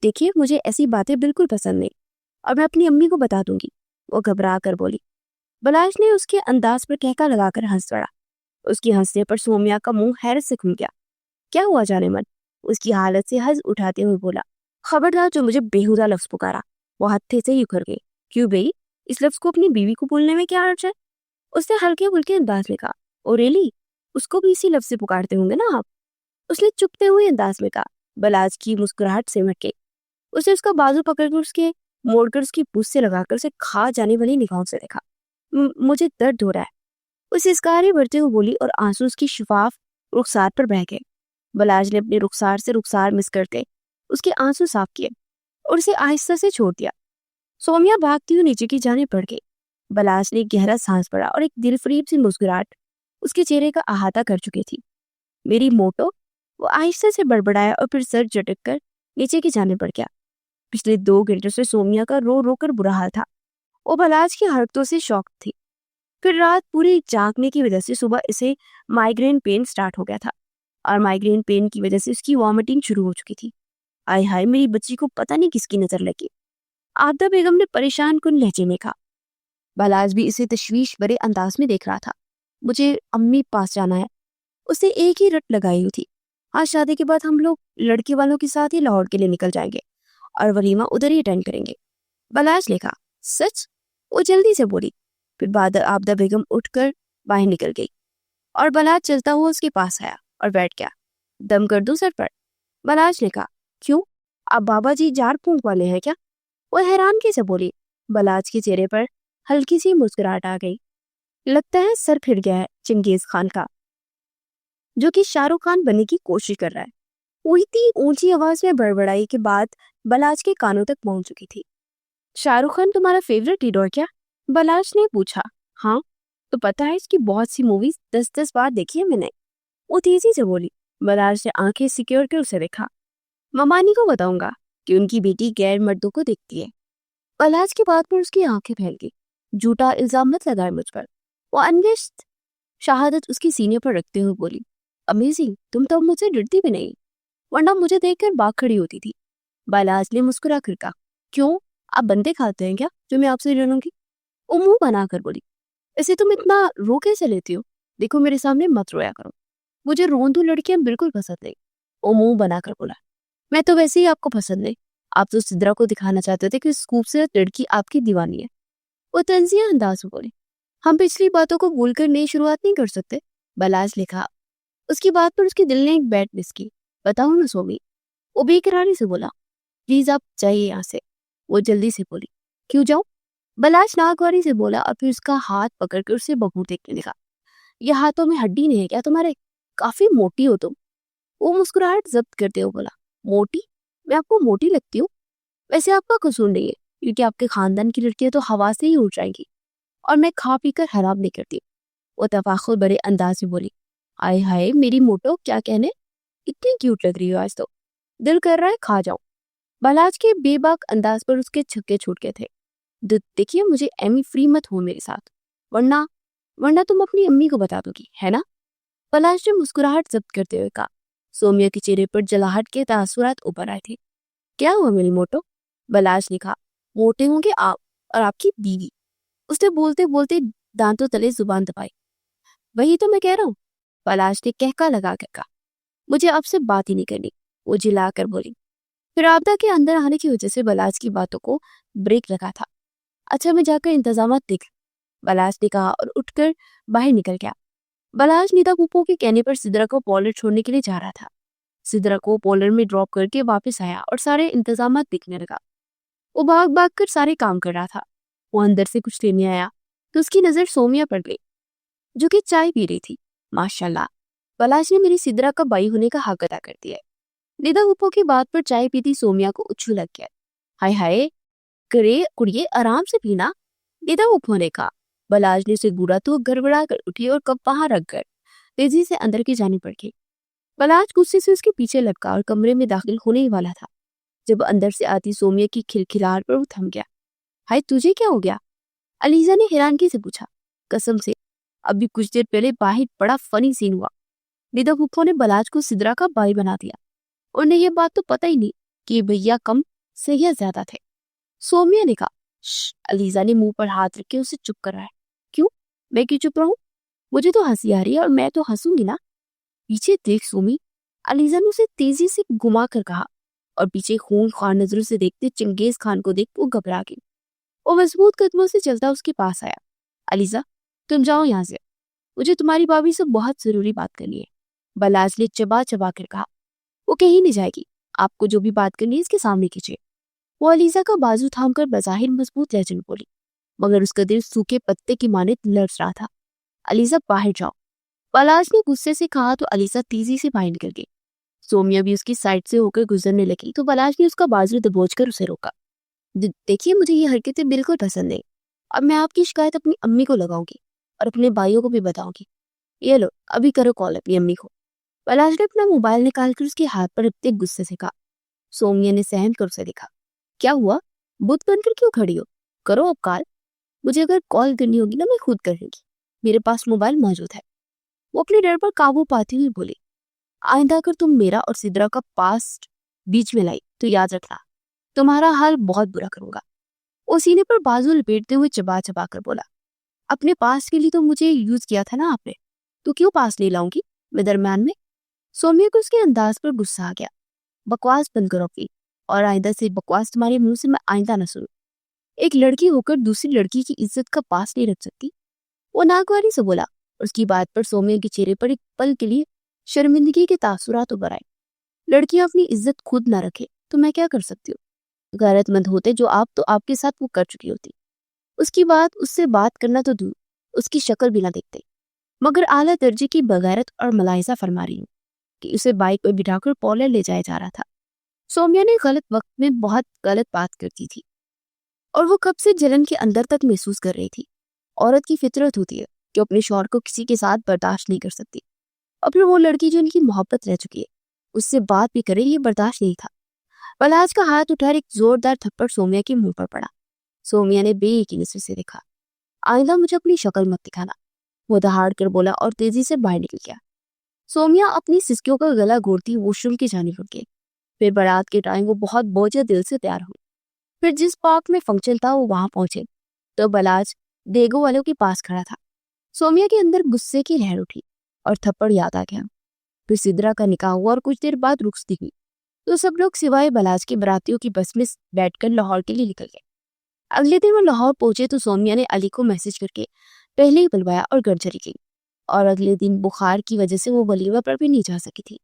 देखिए, मुझे ऐसी बातें बिल्कुल पसंद नहीं और मैं अपनी अम्मी को बता दूंगी, वो घबरा कर बोली। बलाज ने उसके अंदाज पर कहका लगाकर हंस पड़ा। उसकी हंसने पर सौम्या का मुंह हैरत से खुल गया। क्या हुआ जाने मन? उसकी हालत से हंस उठाते हुए बोला। खबरदार जो मुझे बेहुदा लफ्ज पुकारा। वो हत्थे से ही उखड़ गई। क्यों बई, इस लफ्ज को अपनी बीवी को बोलने में क्या अर्थ है? उसने हल्के फुल्के अंदाज में कहा। ओ रेली, उसको भी इसी लफ्ज से पुकारते होंगे ना आप? उसने चुपते हुए अंदाज में कहा। बलाज की मुस्कुराहट सिमट गई। उसने उसका बाजू पकड़कर उसके मोड़कर उसकी पूंछ से लगाकर उसे खा जाने वाली निगाहों से देखा। मुझे दर्द हो रहा है, उसे इसकारे बढ़ते हुए बोली और आंसू उसकी शफाफ रुखसार पर बह गए। बलाज ने अपने रुखसार से रुखसार मिस करते उसके आंसू साफ किए और उसे आहिस्ता से छोड़ दिया। सौम्या भागती हुई नीचे की जाने पड़ गई। बलाज ने गहरा सांस पड़ा और एक दिलफरीब सी मुस्कुराहट उसके चेहरे का अहाता कर चुकी थी। मेरी मोटो, वो आहिस्ता से बड़बड़ाया और फिर सर झटक कर नीचे की जाने पड़ गया। पिछले 2 घंटों से सौम्या का रो रो कर बुरा हाल था। वो बलाज की हरकतों से शौक थी। फिर रात पूरी जागने की वजह से सुबह इसे माइग्रेन पेन स्टार्ट हो गया था और माइग्रेन पेन की वजह से उसकी वॉमिटिंग शुरू हो चुकी थी। आय हाय, मेरी बच्ची को पता नहीं किसकी नजर लगी, आबदा बेगम ने परेशान कुन लहजे में कहा। बलाज भी इसे तशवीश भरे अंदाज में देख रहा था। मुझे अम्मी पास जाना है, उसे एक ही रट लगाई हुई थी। आज शादी के बाद हम लोग लड़के वालों के साथ ही लाहौर के लिए निकल जाएंगे और वलीमा उधर ही अटेंड करेंगे। बलाज ने कहा। सच? वो जल्दी से बोली। फिर बाद आबदा बेगम उठकर बाहर निकल गई और बलाज चलता हुआ उसके पास आया और बैठ गया। दम कर दूं सर पर? बलाज ने कहा। क्यों, आप बाबा जी झाड़ फूंक वाले हैं क्या? वो हैरान कैसे बोली। बलाज के चेहरे पर हल्की सी मुस्कुराहट आ गई। लगता है सर फिर गया है चंगेज खान का, जो कि शाहरुख खान बनने की कोशिश कर रहा है। वो इतनी ऊंची आवाज में बड़बड़ाई के बाद बलाज के कानों तक पहुंच चुकी थी। शाहरुख खान तुम्हारा फेवरेट हीरो है क्या? बलाज ने पूछा। हाँ, तो पता है इसकी बहुत सी मूवीज 10-10 बार देखी है मैंने, वो तेजी से बोली। बलाज ने आंखें सिक्योर कर उसे देखा। ममानी को बताऊंगा कि उनकी बेटी गैर मर्दों को देखती है। बलाज की बात पर उसकी आंखें फैल गई। झूठा इल्जाम मत लगाए मुझ पर, वो अनविष्ट शहादत उसकी सीने पर रखते हुए बोली। अमेजिंग, तुम तो अब मुझसे डरती भी नहीं, वरना मुझे देखकर भाग खड़ी होती थी। बलाज ने मुस्कुरा कर कहा। क्यों, आप बंदे खाते हैं क्या जो मैं आपसे ले लूंगी? वो मुंह बनाकर बोली। ऐसे तुम इतना रो कैसे लेती हो? देखो मेरे सामने मत रोया करो, मुझे रोंदू लड़कियां बिल्कुल पसंद नहीं। वो मुंह बनाकर बोला। मैं तो वैसे ही आपको पसंद नहीं, आप तो सिद्रा को दिखाना चाहते थे कि इस खूबसूरत लड़की आपकी दीवानी है। वो तंजिया अंदाज में बोली। हम पिछली बातों को भूलकर नई शुरुआत नहीं कर सकते? बलाज लिखा। उसकी बात पर उसके दिल ने एक बैट मिस की। बताओ ना सोमी, वो बेकरारी से बोला। प्लीज आप जाइए यहाँ से, वो जल्दी से बोली। क्यों जाऊं? बलाश नागवारी से बोला और फिर उसका हाथ पकड़कर उसे बहू देखने लगा। यह हाथों में हड्डी नहीं है क्या तुम्हारे? काफी मोटी हो तुम। वो मुस्कुराहट जब्त करते हुए बोला। मोटी? मैं आपको मोटी लगती हूँ? वैसे आपका कसूर नहीं है, क्योंकि आपके खानदान की लड़कियां तो हवा से ही उड़ जाएंगी, और मैं खा पी कर हराम नहीं करती। वो तफाखुर बड़े अंदाज में बोली। आय हाय मेरी मोटो, क्या कहने, इतनी क्यूट लग रही हो आज तो, दिल कर रहा है खा जाऊं। बलाज के बेबाक अंदाज पर उसके छक्के छूट गए थे। देखिए मुझे एमी फ्री मत हो मेरे साथ, वरना वरना तुम अपनी अम्मी को बता दोगी, है ना? पलाश ने मुस्कुराहट जब्त करते हुए कहा। सोमिया के चेहरे पर जलाहट के तासुरात उभर आए थे। क्या हुआ मेरी मोटो? बलाश ने कहा। मोटे होंगे आप और आपकी बीवी, उसने बोलते बोलते दांतों तले जुबान दबाई। वही तो मैं कह रहा हूँ, पलाश ने कहका लगा कर कहा। मुझे आपसे बात ही नहीं करनी, वो जिलाकर बोली। फिर आपदा के अंदर आने की वजह से बलाश की बातों को ब्रेक लगा था। अच्छा मैं जाकर इंतजाम देख, बलाश ने कहा और उठकर बाहर निकल गया। बलाश नीता पुप्पो के कहने पर सिद्रा को पोलर छोड़ने के लिए जा रहा था। सिद्रा को पोलर में ड्रॉप करके वापस आया और सारे इंतजाम देखने लगा। वो भाग भाग कर सारे काम कर रहा था। वो अंदर से कुछ लेने आया तो उसकी नजर सोमिया पर गई, जो कि चाय पी रही थी। माशाल्लाह, पलाश ने मेरी सिद्रा का बाई होने का हक अदा कर दिया है। निदा पुप्पो की बात पर चाय पीती सोमिया को उच्छू लग गया। हाय हाय, करे कुड़िए आराम से पीना, निदा पुप्पो ने कहा। बलाज ने उसे घूरा तो गड़बड़ा कर उठी और कप वहां रख कर तेजी से अंदर की जानी पड़ गई। बलाज गुस्से से उसके पीछे लटका और कमरे में दाखिल होने ही वाला था, जब अंदर से आती सोमिया की खिलखिलाहट पर वो थम गया। हाय तुझे क्या हो गया? अलीजा ने हैरानगी से पूछा। कसम से अभी कुछ देर पहले बाहर बड़ा फनी सीन हुआ। निदा पुप्पो ने बलाज को सिद्रा का भाई बना दिया। उन्हें यह बात तो पता ही नहीं कि ये भैया कम सैया ज्यादा थे। सोमिया ने कहा। अलीजा ने मुंह पर हाथ रख के उसे चुप कराया। क्यों? मैं क्यों चुप रहूं? मुझे तो हंसी आ रही है और मैं तो हंसूंगी ना। पीछे देख सोमी, अलीजा ने उसे तेजी से घुमा कर कहा, और पीछे खूंखार नजरों से देखते चंगेज खान को देख वो घबरा गई। वो मजबूत कदमों से चलता उसके पास आया। अलीजा तुम जाओ यहाँ से, मुझे तुम्हारी भाभी से बहुत जरूरी बात करनी है। बलाज ने चबा चबा कर कहा। वो कहीं नहीं जाएगी, आपको जो भी बात करनी है इसके सामने कीजिए। वो अलीजा का बाजू थामकर बज़ाहिर मजबूत लहजे में बोली, मगर उसका दिल सूखे पत्ते की माने लड़स रहा था। अलीजा बाहर जाओ, पलाश ने गुस्से से कहा तो अलीजा तेजी से बाहर निकल गई। सोमिया भी उसकी साइड से होकर गुजरने लगी तो पलाश ने उसका बाजू दबोचकर उसे रोका। देखिए मुझे ये हरकतें बिल्कुल पसंद नहीं, अब मैं आपकी शिकायत अपनी अम्मी को लगाऊंगी और अपने भाइयों को भी बताऊंगी। ये लो अभी करो कॉल अपनी अम्मी को। पलाश ने अपना मोबाइल निकालकर उसके हाथ पर इतने गुस्से से कहा। सोमिया ने सहम कर उसे देखा। क्या हुआ, बुत बनकर क्यों खड़ी हो? करो अब कॉल, मुझे अगर कॉल करनी होगी ना मैं खुद कर लूंगी, मेरे पास मोबाइल मौजूद है। वो अपने डर पर काबू पाती हुई बोली। आइंदा अगर तुम मेरा और सिद्रा का पास्ट बीच में लाई तो याद रखना, तुम्हारा हाल बहुत बुरा करूंगा। वो सीने पर बाजू लपेटते हुए चबा चबा कर बोला। अपने पास के लिए तो मुझे यूज किया था ना आपने, तो क्यों पास ले लाऊंगी मैं दरम्यान में? सोमिया को उसके अंदाज पर गुस्सा आ गया। बकवास बंद करो अपनी, और आइंदा से बकवास तुम्हारे मुंह से मैं आइंदा न सुनूं। एक लड़की होकर दूसरी लड़की की इज्जत का पास नहीं रख सकती, वो नागवारी से बोला। उसकी बात पर सोमिया के चेहरे पर एक पल के लिए शर्मिंदगी के तासुरात उभर आए। लड़कियां अपनी इज्जत खुद ना रखे तो मैं क्या कर सकती हूँ? गैरतमंद होते जो आप तो आपके साथ वो कर चुकी होती। उसकी बात उससे बात करना तो दूर, उसकी शक्ल भी ना देखते। मगर आला दर्जे की बगैरत और मलाइजा फरमा रही हूँ कि उसे बाइक पर बिठाकर पॉलर ले जाया जा रहा था। सोमिया ने गलत वक्त में बहुत गलत बात करती थी, और वो कब से जलन के अंदर तक महसूस कर रही थी। औरत की फितरत होती है कि अपने शौहर को किसी के साथ बर्दाश्त नहीं कर सकती, और फिर वो लड़की जो उनकी मोहब्बत रह चुकी है उससे बात भी करे ये बर्दाश्त नहीं था। पलाज का हाथ उठाकर एक जोरदार थप्पड़ सोमिया के मुंह पर पड़ा। सोमिया ने बेयकीनी से देखा। आइंदा मुझे अपनी शक्ल मत दिखाना, वो दहाड़ कर बोला और तेजी से बाहर निकल गया। सोमिया अपनी सिसकियों का गला घोटती वॉशरूम की जाने लग गई। फिर बारात के टाइम वो बहुत बोझा दिल से तैयार हुई। फिर जिस पार्क में फंक्शन था वो वहां पहुंचे तो बलाज देगो वालों के पास खड़ा था। सोमिया के अंदर गुस्से की लहर उठी और थप्पड़ याद आ गया। फिर सिद्रा का निकाह हुआ और कुछ देर बाद रुखसती हुई तो सब लोग सिवाय बलाज के बारातियों की बस में बैठकर लाहौर के लिए निकल गए। अगले दिन वो लाहौर पहुंचे तो सोमिया ने अली को मैसेज करके पहले ही बुलवाया और घर चली गई। और अगले दिन बुखार की वजह से वो वलीमा पर भी नहीं जा सकी थी।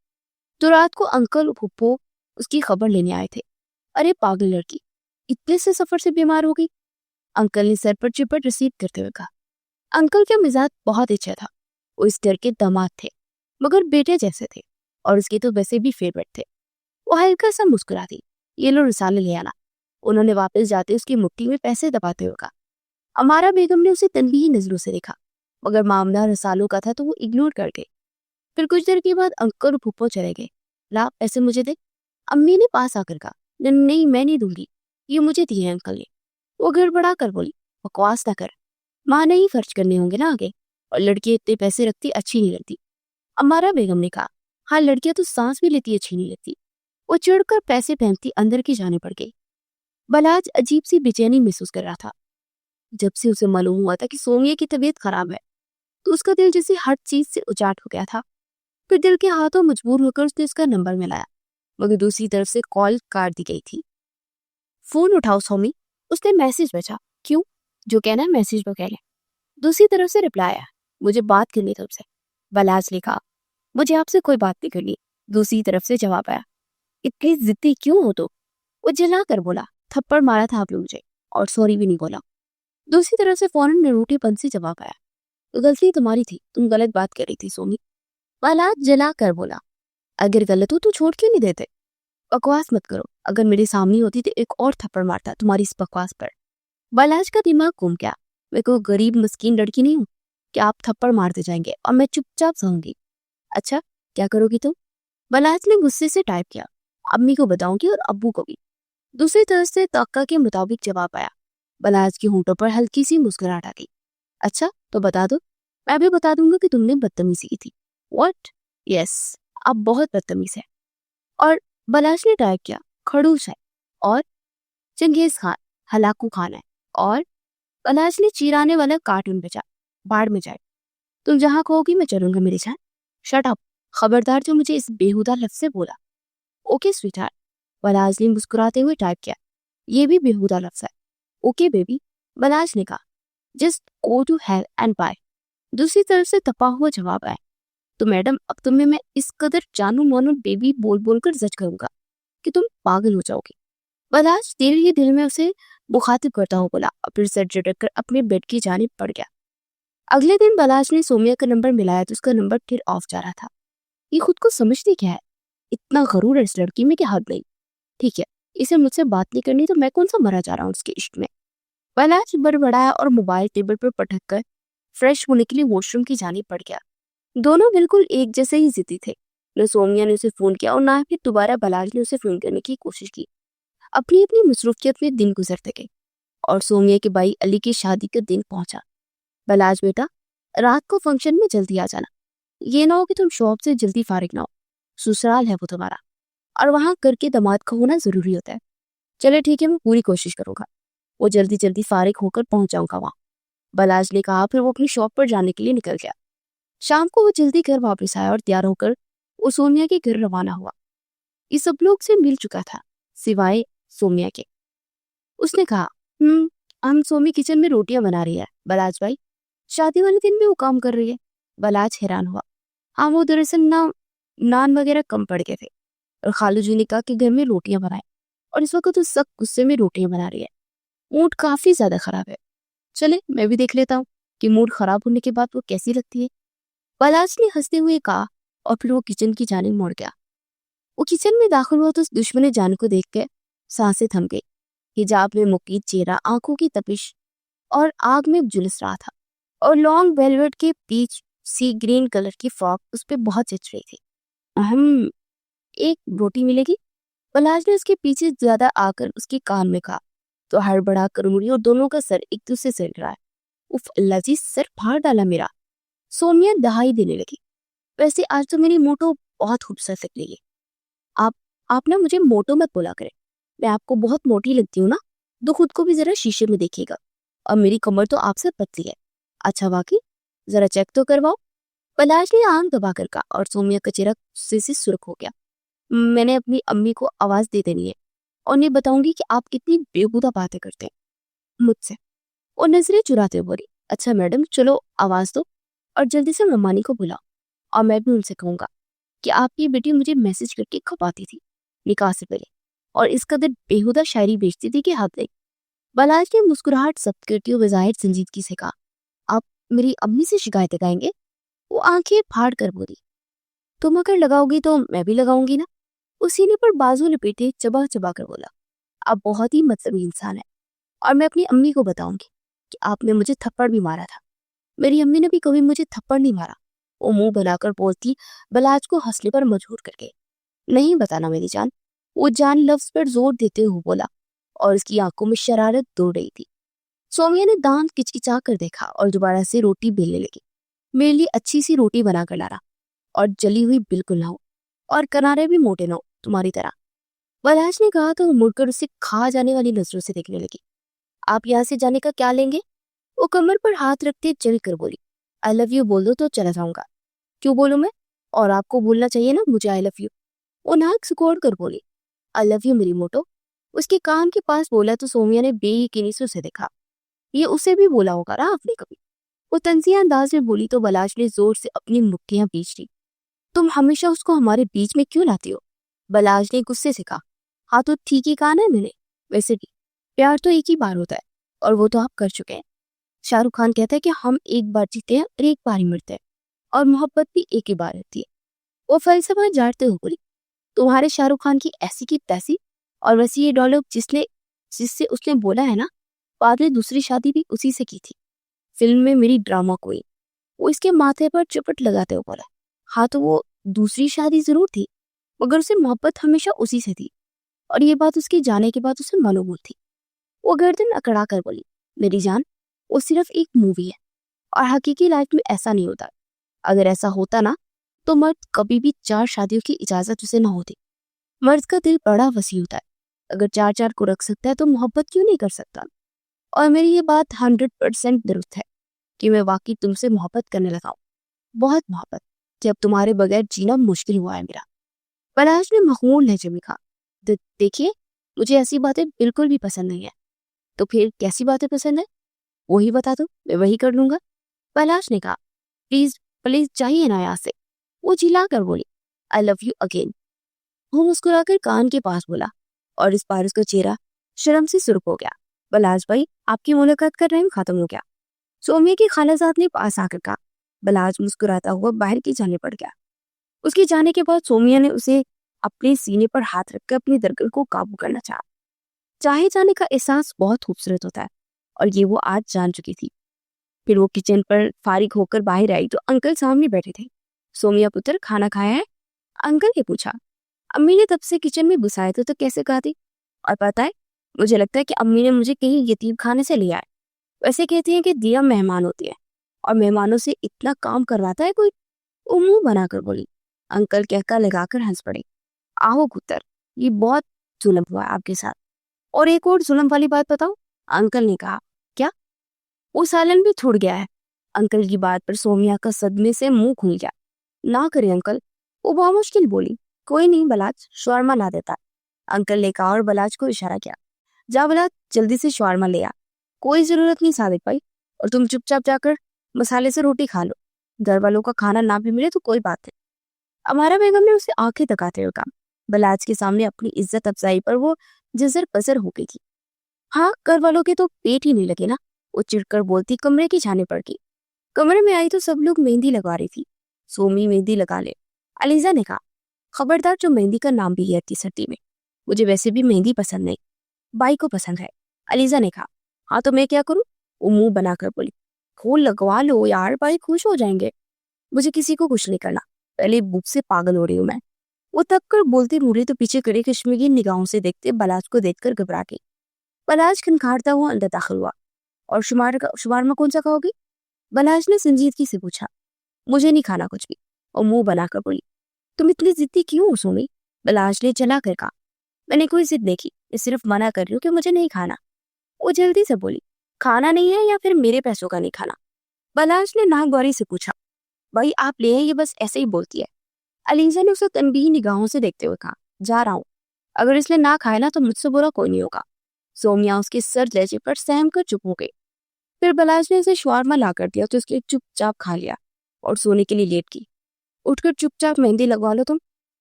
तो रात को अंकल फुप्पो उसकी खबर लेने आए थे। अरे पागल लड़की, इतने से सफर से बीमार हो गई। अंकल ने सर पर चिपट रिसीव करते हुए कहा। अंकल का मिजाज बहुत अच्छा था। वो इस घर के दामाद थे मगर बेटे जैसे थे और उसके तो वैसे भी फेवरेट थे। वो हल्का सा मुस्कुरा दी। ये लो रिसाले ले आना। उन्होंने वापस जाते उसकी मुट्ठी में पैसे दबाते हुए कहा। अमारा बेगम ने उसे तनबीही नजरों से देखा मगर मामला रसालों का था तो वो इग्नोर कर गई। फिर कुछ देर के बाद अंकल और फूफो चले गए। ला पैसे मुझे दे। अम्मी ने पास आकर कहा। नहीं मैं नहीं दूंगी, ये मुझे दिए अंकल ने। वो गड़बड़ा कर बोली, बकवास ना कर, माँ ने ही खर्च करने होंगे ना आगे, और लड़की इतने पैसे रखती अच्छी नहीं लगती। अमारा बेगम ने कहा। हाँ लड़कियां तो सांस भी लेती अच्छी नहीं लगती। वो चिढ़कर पैसे फेंकती अंदर की जाने पड़ गई। बलाज अजीब सी बेचैनी महसूस कर रहा था। जब से उसे मालूम हुआ था कि सोमिया की तबीयत खराब है तो उसका दिल जैसे हर चीज से उचाट हो गया था। फिर दिल के हाथों मजबूर होकर उसने उसका नंबर मिलाया मगर दूसरी तरफ से कॉल काट दी गई थी। फोन उठाओ सोमी, उसने मैसेज भेजा। क्यों? जो कहना है मैसेज पर कह ले। दूसरी तरफ से रिप्लाई आया। मुझे बात करनी तुमसे। बलाज ने कहा। मुझे आपसे कोई बात नहीं करनी। दूसरी तरफ से जवाब आया। इतनी जिद्दी क्यों हो तो? वो जला कर बोला। थप्पड़ मारा था आपने मुझे और सॉरी भी नहीं बोला। दूसरी तरफ से फौरन निरूठेपन से जवाब आया। तो गलती तुम्हारी थी, तुम गलत बात कर रही थी सोमी। बलाज जला कर बोला। अगर गलत हो तो छोड़ क्यों नहीं देते? बकवास मत करो, अगर मेरे सामने होती तो एक और थप्पड़ मारता तुम्हारी इस बकवास पर। बलाज का दिमाग घूम गया। मैं कोई गरीब मस्कीन लड़की नहीं हूँ कि आप थप्पड़ मारते जाएंगे और मैं चुपचाप सहूंगी। अच्छा क्या करोगी तुम? बलाज ने गुस्से से टाइप किया। अम्मी को बताऊंगी और अब्बू को भी। दूसरी तरफ से तौका के मुताबिक जवाब आया। बलाज के होंठों पर हल्की सी मुस्कुराहट आ गई। अच्छा तो बता दो, मैं भी बता दूंगा कि तुमने बदतमीजी की थी। व्हाट? यस, आप बहुत बदतमीज है। और बलाज ने टाइप किया। खड़ूस है और चंगेज खान हलाकू खान है। और बलाज ने चिराने वाला कार्टून भेजा। बाढ़ में जाए, तुम जहां कहोगी मैं चलूंगा मेरी जान। शट अप, खबरदार जो मुझे इस बेहुदा लफ्ज से बोला। ओके स्वीटहार्ट, बलाज ने मुस्कुराते हुए टाइप किया। ये भी बेहुदा लफ्ज है। ओके बेबी, बलाज ने कहा। Just go to hell and bye. दूसरी तरफ से तपा हुआ जवाब आया। तो मैडम अब तुम्हें मैं इस कदर जानू मानू बेबी बोल बोल कर जज करूंगा कि तुम पागल हो जाओगे। बलाज दिल ही दिल में उसे मुखातिब करता हुआ बोला और फिर सर झटक कर अपने बेड की जानिब पड़ गया। अगले दिन बलाज ने सोमिया का नंबर मिलाया तो उसका नंबर फिर ऑफ जा रहा था। ये खुद को समझती क्या है? इतना गरूर है इस लड़की में कि हद नहीं। ठीक है, इसे मुझसे बात नहीं करनी तो मैं कौन सा मरा जा रहा हूँ उसके इश्क में। बलाज बड़बड़ाया और मोबाइल टेबल पर पटक कर फ्रेश होने के लिए वॉशरूम की जानिब पड़ गया। दोनों बिल्कुल एक जैसे ही जिद्दी थे। न सोमिया ने उसे फोन किया और ना फिर दोबारा बलाज ने उसे फोन करने की कोशिश की। अपनी अपनी मसरूफियत में दिन गुजरते गए और सोमिया के भाई अली की शादी का दिन पहुंचा। बलाज बेटा, रात को फंक्शन में जल्दी आ जाना। ये ना हो कि तुम शॉप से जल्दी फारिग ना हो। ससुराल है वो तुम्हारा और वहां करके दामाद का होना जरूरी होता है। चले ठीक है, मैं पूरी कोशिश करूंगा। वो जल्दी जल्दी फारिग होकर पहुंच जाऊंगा वहां, बलाज ने कहा। फिर वो अपनी शॉप पर जाने के लिए निकल गया। शाम को वो जल्दी घर वापस आया और तैयार होकर वो सोमिया के घर रवाना हुआ। ये सब लोग से मिल चुका था सिवाय सोमिया के। उसने कहा, हम सोमी किचन में रोटियां बना रही है बलाज भाई। शादी वाले दिन भी वो काम कर रही है। बलाज हैरान हुआ। हाँ वो दरअसल नान वगैरह कम पड़ गए थे और खालू जी ने कहा कि घर में रोटियां बनाए और इस वक्त तो सख्त गुस्से में रोटियां बना रही है। मूड काफी ज्यादा खराब है। चले मैं भी देख लेता हूँ कि मूड खराब होने के बाद वो कैसी लगती है। बलाज ने हंसते हुए कहा और फिर वो किचन की जानिब मुड़ गया। वो किचन में दाखिल हुआ तो उस दुश्मन जान को देख के सांसें थम गई। हिजाब में मुकीद चेहरा, आंखों की तपिश और आग में झुलस रहा था और लॉन्ग वेलवेट के पीच सी ग्रीन कलर की फ्रॉक उस पर बहुत जच रही थी। अहम, एक रोटी मिलेगी? बलाज ने उसके पीछे ज्यादा आकर उसके कान में कहा तो हड़बड़ा कर मुड़ी और दोनों का सर एक दूसरे से लड़ रहा है। उफ अल्लाह जी, सर फाड़ डाला मेरा। सोमिया दहाई देने लगी। वैसे आज तो मेरी मोटो बहुत खूबसूरत लग रही है। आप ना मुझे मोटो मत बोला करें, मैं आपको बहुत मोटी लगती हूँ ना। तो खुद को भी जरा शीशे में देखिएगा। और मेरी कमर तो आपसे पतली है। अच्छा वाकई, जरा चेक तो करवाओ। पलाश ने आंख दबाकर कहा और सौम्या का चेहरा गुस्से से सुर्ख हो गया। मैंने अपनी अम्मी को आवाज दे देनी है और उन्हें बताऊंगी कि आप कितनी बेहुदा बातें करते हैं मुझसे। और नजरें चुराते हुए बोली, अच्छा मैडम चलो आवाज दो और जल्दी से मम्मानी को बुलाओ। और मैं भी उनसे कहूंगा कि आपकी बेटी मुझे मैसेज करके खपाती थी निकाह से पहले और इस कदर बेहुदा शायरी बेचती थी कि हाथ नहीं। बलाज ने मुस्कुराहट सख्त करती हुए बज़ाहिर संजीदगी से कहा, आप मेरी अम्मी से शिकायत लगाएंगे? वो आंखें फाड़ कर बोली, तुम अगर लगाओगी तो मैं भी लगाऊंगी ना। उसी ने पर बाजू लपेटे चबा चबा कर बोला, आप बहुत ही मतलबी इंसान है और मैं अपनी अम्मी को बताऊंगी कि आपने मुझे थप्पड़ भी मारा था। मेरी अम्मी ने भी कभी मुझे थप्पड़ नहीं मारा। वो मुंह बनाकर बोलती बलाज को हंसने पर मजबूर करके, नहीं बताना मेरी जान। वो जान लफ्ज पर जोर देते हुए बोला और उसकी आंखों में शरारत दौड़ रही थी। सौम्या ने दांत किचकिचा कर देखा और दोबारा से रोटी बेलने लगी। मेरे लिए अच्छी सी रोटी बनाकर लाना और जली हुई बिल्कुल ना हो और किनारे भी मोटे ना हो तुम्हारी तरह। बलाज ने कहा तो मुड़कर उसे खा जाने वाली नजरों से देखने लगी। आप यहाँ से जाने का क्या लेंगे? वो कमर पर हाथ रखते जल कर बोली, आई लव यू बोल दो तो चला जाऊंगा। क्यों बोलूं मैं? और आपको बोलना चाहिए ना मुझे आई लव यू। वो नाक सिकोड़ कर बोली, आई लव यू मेरी मोटो। उसके कान के पास बोला तो सौम्या ने बेयकीनी से उसे देखा। ये उसे भी बोला होगा ना आपने कभी? वो तंजिया अंदाज में बोली तो बलाश ने जोर से अपनी मुट्ठियां बीच ली। तुम हमेशा उसको हमारे बीच में क्यों लाती हो? बलाश ने गुस्से से कहा। हाँ तो ठीक ही कहा ना मैंने। वैसे भी प्यार तो एक ही बार होता है और वो तो आप कर चुके हैं। शाहरुख खान कहता है कि हम एक बार जीते हैं और एक बार ही मरते हैं और मोहब्बत भी एक ही बार रहती है। वो फलसफा झाड़ते हुए बोली, तुम्हारे शाहरुख खान की ऐसी की तैसी। और वैसे ये डायलॉग जिससे उसने बोला है ना, बाद में दूसरी शादी भी उसी से की थी, फिल्म में मेरी ड्रामा कोई। वो इसके माथे पर चुपट लगाते हुए बोला, हाँ तो वो दूसरी शादी जरूर थी मगर उसे मोहब्बत हमेशा उसी से थी और ये बात उसके जाने के बाद उसे मालूम थी। वो गर्दन अकड़ा कर बोली, मेरी जान वो सिर्फ एक मूवी है और हकीकी लाइफ में ऐसा नहीं होता। अगर ऐसा होता ना तो मर्द कभी भी 4 शादियों की इजाजत उसे ना होती। मर्द का दिल बड़ा वसी होता है, अगर 4 को रख सकता है तो मोहब्बत क्यों नहीं कर सकता? और मेरी ये बात 100% दुरुस्त है कि मैं वाकई तुमसे मोहब्बत करने लगा हूँ, बहुत मोहब्बत, कि अब तुम्हारे बगैर जीना मुश्किल हुआ है मेरा। पलाश ने मखमूल लहजे में कहा, देखिए मुझे ऐसी बातें बिल्कुल भी पसंद नहीं है। तो फिर कैसी बातें पसंद है वही बता दो, मैं वही कर लूंगा। पलाश ने कहा, प्लीज प्लीज चाहिए ना यहाँ से। वो चिल्ला कर बोली, आई लव यू अगेन। वो मुस्कुराकर कान के पास बोला और इस बार उसका चेहरा शर्म से सुर्ख हो गया। बलाज भाई आपकी मुलाकात का टाइम खत्म हो गया। सौम्या की खालाजाद ने पास आकर कहा। बलाज मुस्कुराता हुआ बाहर की जाने पड़ गया। उसके जाने के बाद सौम्या ने उसे अपने सीने पर हाथ रखकर अपनी दरगल को काबू करना चाहा। चाहे जाने का एहसास बहुत खूबसूरत होता है और ये वो आज जान चुकी थी। फिर वो किचन पर फारिग होकर बाहर आई तो अंकल सामने बैठे थे। सोमिया पुत्र खाना खाया है? अंकल ने पूछा। अम्मी ने तब से किचन में घुसाए थे तो कैसे खाती? और पता है मुझे लगता है कि अम्मी ने मुझे कहीं यतीम खाने से लिया है। वैसे कहती हैं कि दिया मेहमान होती है और मेहमानों से इतना काम करवाता है कोई। वो मुंह बनाकर बोली। अंकल कहकर लगाकर हंस पड़े। आओ पुत्र, ये बहुत जुल्म हुआ है आपके साथ। और एक और जुल्म वाली बात बताओ, अंकल ने कहा। क्या? वो सालन भी छूट गया है। अंकल की बात पर सोमिया का सदमे से मुंह खुल गया। ना करे अंकल, वो बहुत मुश्किल बोली। कोई नहीं बलाज, शौरमा ला देता। अंकल ने कहा और बलाज को इशारा किया। जा बलाज, जल्दी से शौरमा ले आ। कोई जरूरत नहीं सादिक भाई, और तुम चुपचाप जाकर मसाले से रोटी खा लो। घर वालों का खाना ना भी मिले तो कोई बात नहीं। अमारा बेगम ने उसे आंखें तकाते हुए कहा। बलाज के सामने अपनी इज्जत अफजाई पर वो जजर पजर हो गई थी। हाँ, घर वालों के तो पेट ही नहीं लगे ना। वो चिढ़कर बोलती कमरे की जाने पड़ गई। कमरे में आई तो सब लोग मेहंदी लगा रही थी। सोमी मेहंदी लगा ले, अलीजा ने कहा। खबरदार जो मेहंदी का नाम भी है इतनी सर्दी में। मुझे वैसे भी मेहंदी पसंद नहीं, बाई को पसंद है। अलीजा ने कहा। हाँ तो मैं क्या करूँ? वो मुंह बनाकर बोली। फूल लगवा लो यार, भाई खुश हो जाएंगे। मुझे किसी को कुछ नहीं करना, पहले भूख से पागल हो रही हूँ मैं। वो तब कर बोलती रूढ़ी तो पीछे खड़े कश्मीरी निगाहों से देखते बलाज को देखकर घबरा गई। बलाज खनखारता हुआ अंदर दाखिल हुआ। और शुमारमा कौन सा खाओगी? बलाज ने संजीदगी से पूछा। मुझे नहीं खाना कुछ भी। और मुंह बनाकर बोली। तुम इतनी जिद्दी क्यों हो सोमी? बलाज ने चला कर कहा। मैंने कोई जिद नहीं की, मैं सिर्फ मना कर रही हूँ कि मुझे नहीं खाना। वो जल्दी से बोली, खाना नहीं है या फिर मेरे पैसों का नहीं खाना? बलाज ने नाक गौरी से पूछा। भाई आप ले आइए, बस ऐसे ही बोलती है। अलीजा ने उसे तनबीही निगाहों से देखते हुए कहा, जा रहा हूँ, अगर इसने ना खाया ना तो मुझसे बुरा कोई नहीं होगा। सोमिया उसके सर लहजे पर सहम कर चुप हो गई। फिर बलाज ने उसे शवारमा ला कर दिया तो उसने चुपचाप खा लिया और सोने के लिए लेट गई। उठकर चुपचाप मेहंदी लगवा लो तुम,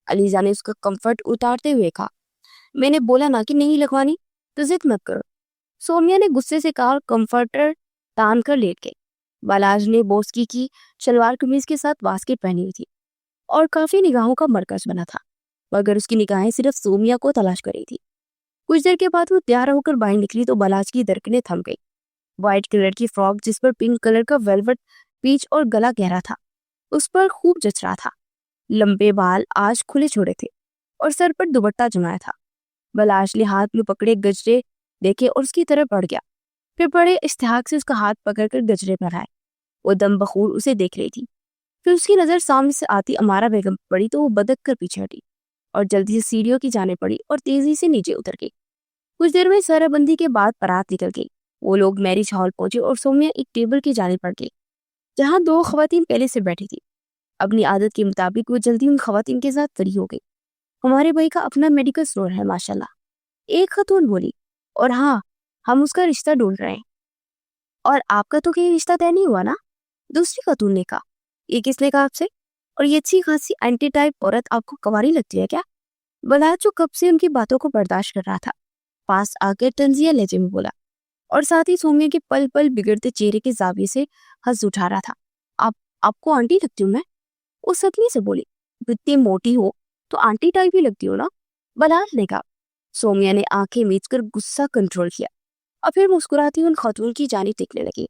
अलीजा ने उसका कंफर्ट उतारते हुए कहा। मैंने बोला ना कि नहीं लगवानी, तो जिद मत करो, सोमिया ने गुस्से से कहा और कंफर्टर तान कर लेट गई। बलाज ने बोस्की की शलवार कमीज के साथ बास्केट पहनी हुई थी और काफी निगाहों का मरकज बना था, मगर उसकी निगाहें सिर्फ सोमिया को तलाश कर रही थी। कुछ देर के बाद वो तैयार होकर बाहर निकली तो बलाज की धड़कनें थम गई। व्हाइट कलर की फ्रॉक जिस पर पिंक कलर का वेलवेट पीच और गला गहरा था, उस पर खूब जच रहा था। लंबे बाल आज खुले छोड़े थे और सर पर दुपट्टा जमाया था। बलाज ने हाथ में पकड़े गजरे देखे और उसकी तरफ बढ़ गया। फिर बड़े इश्तिहाक से उसका हाथ पकड़कर गजरे बढ़ाए। वो दम बखूर उसे देख रही थी। फिर उसकी नजर सामने से आती अमारा बेगम पर पड़ी तो वो बदक कर पीछे हटी और जल्दी से सीढ़ियों की जाने पड़ी और तेजी से नीचे उतर गई। कुछ देर में सरबंदी के बाद बारात निकल गई। वो लोग मैरिज हॉल पहुंचे और सोमिया एक टेबल की जाने पड़ गई जहां दो खवातीन पहले से बैठी थी। अपनी आदत के मुताबिक वो जल्दी उन खवातीन के साथ खड़ी हो गई। हमारे भाई का अपना मेडिकल स्टोर है माशाल्लाह, एक खतून बोली। और हाँ, हम उसका रिश्ता ढूंढ रहे हैं। और आपका तो कहीं रिश्ता तय नहीं हुआ ना? दूसरी खतून ने कहा। ये किसने कहा आपसे? और ये अच्छी खासी एंटी टाइप औरत आपको कवारी लगती है क्या? बलाज जो कब से उनकी बातों को बर्दाश्त कर रहा था, पास आकर तंजिया लहजे में बोला और साथ ही सोमिया के पल पल बिगड़ते चेहरे के जाविये से हंस उठा रहा था। आप आपको आंटी लगती हूँ मैं? वो सतनी से बोली। इतनी मोटी हो तो आंटी टाइप ही लगती हो ना? बलाज ने कहा। सोमिया ने आंखें मीच कर गुस्सा कंट्रोल किया और फिर मुस्कुराती उन खातून की जानिब देखने लगी।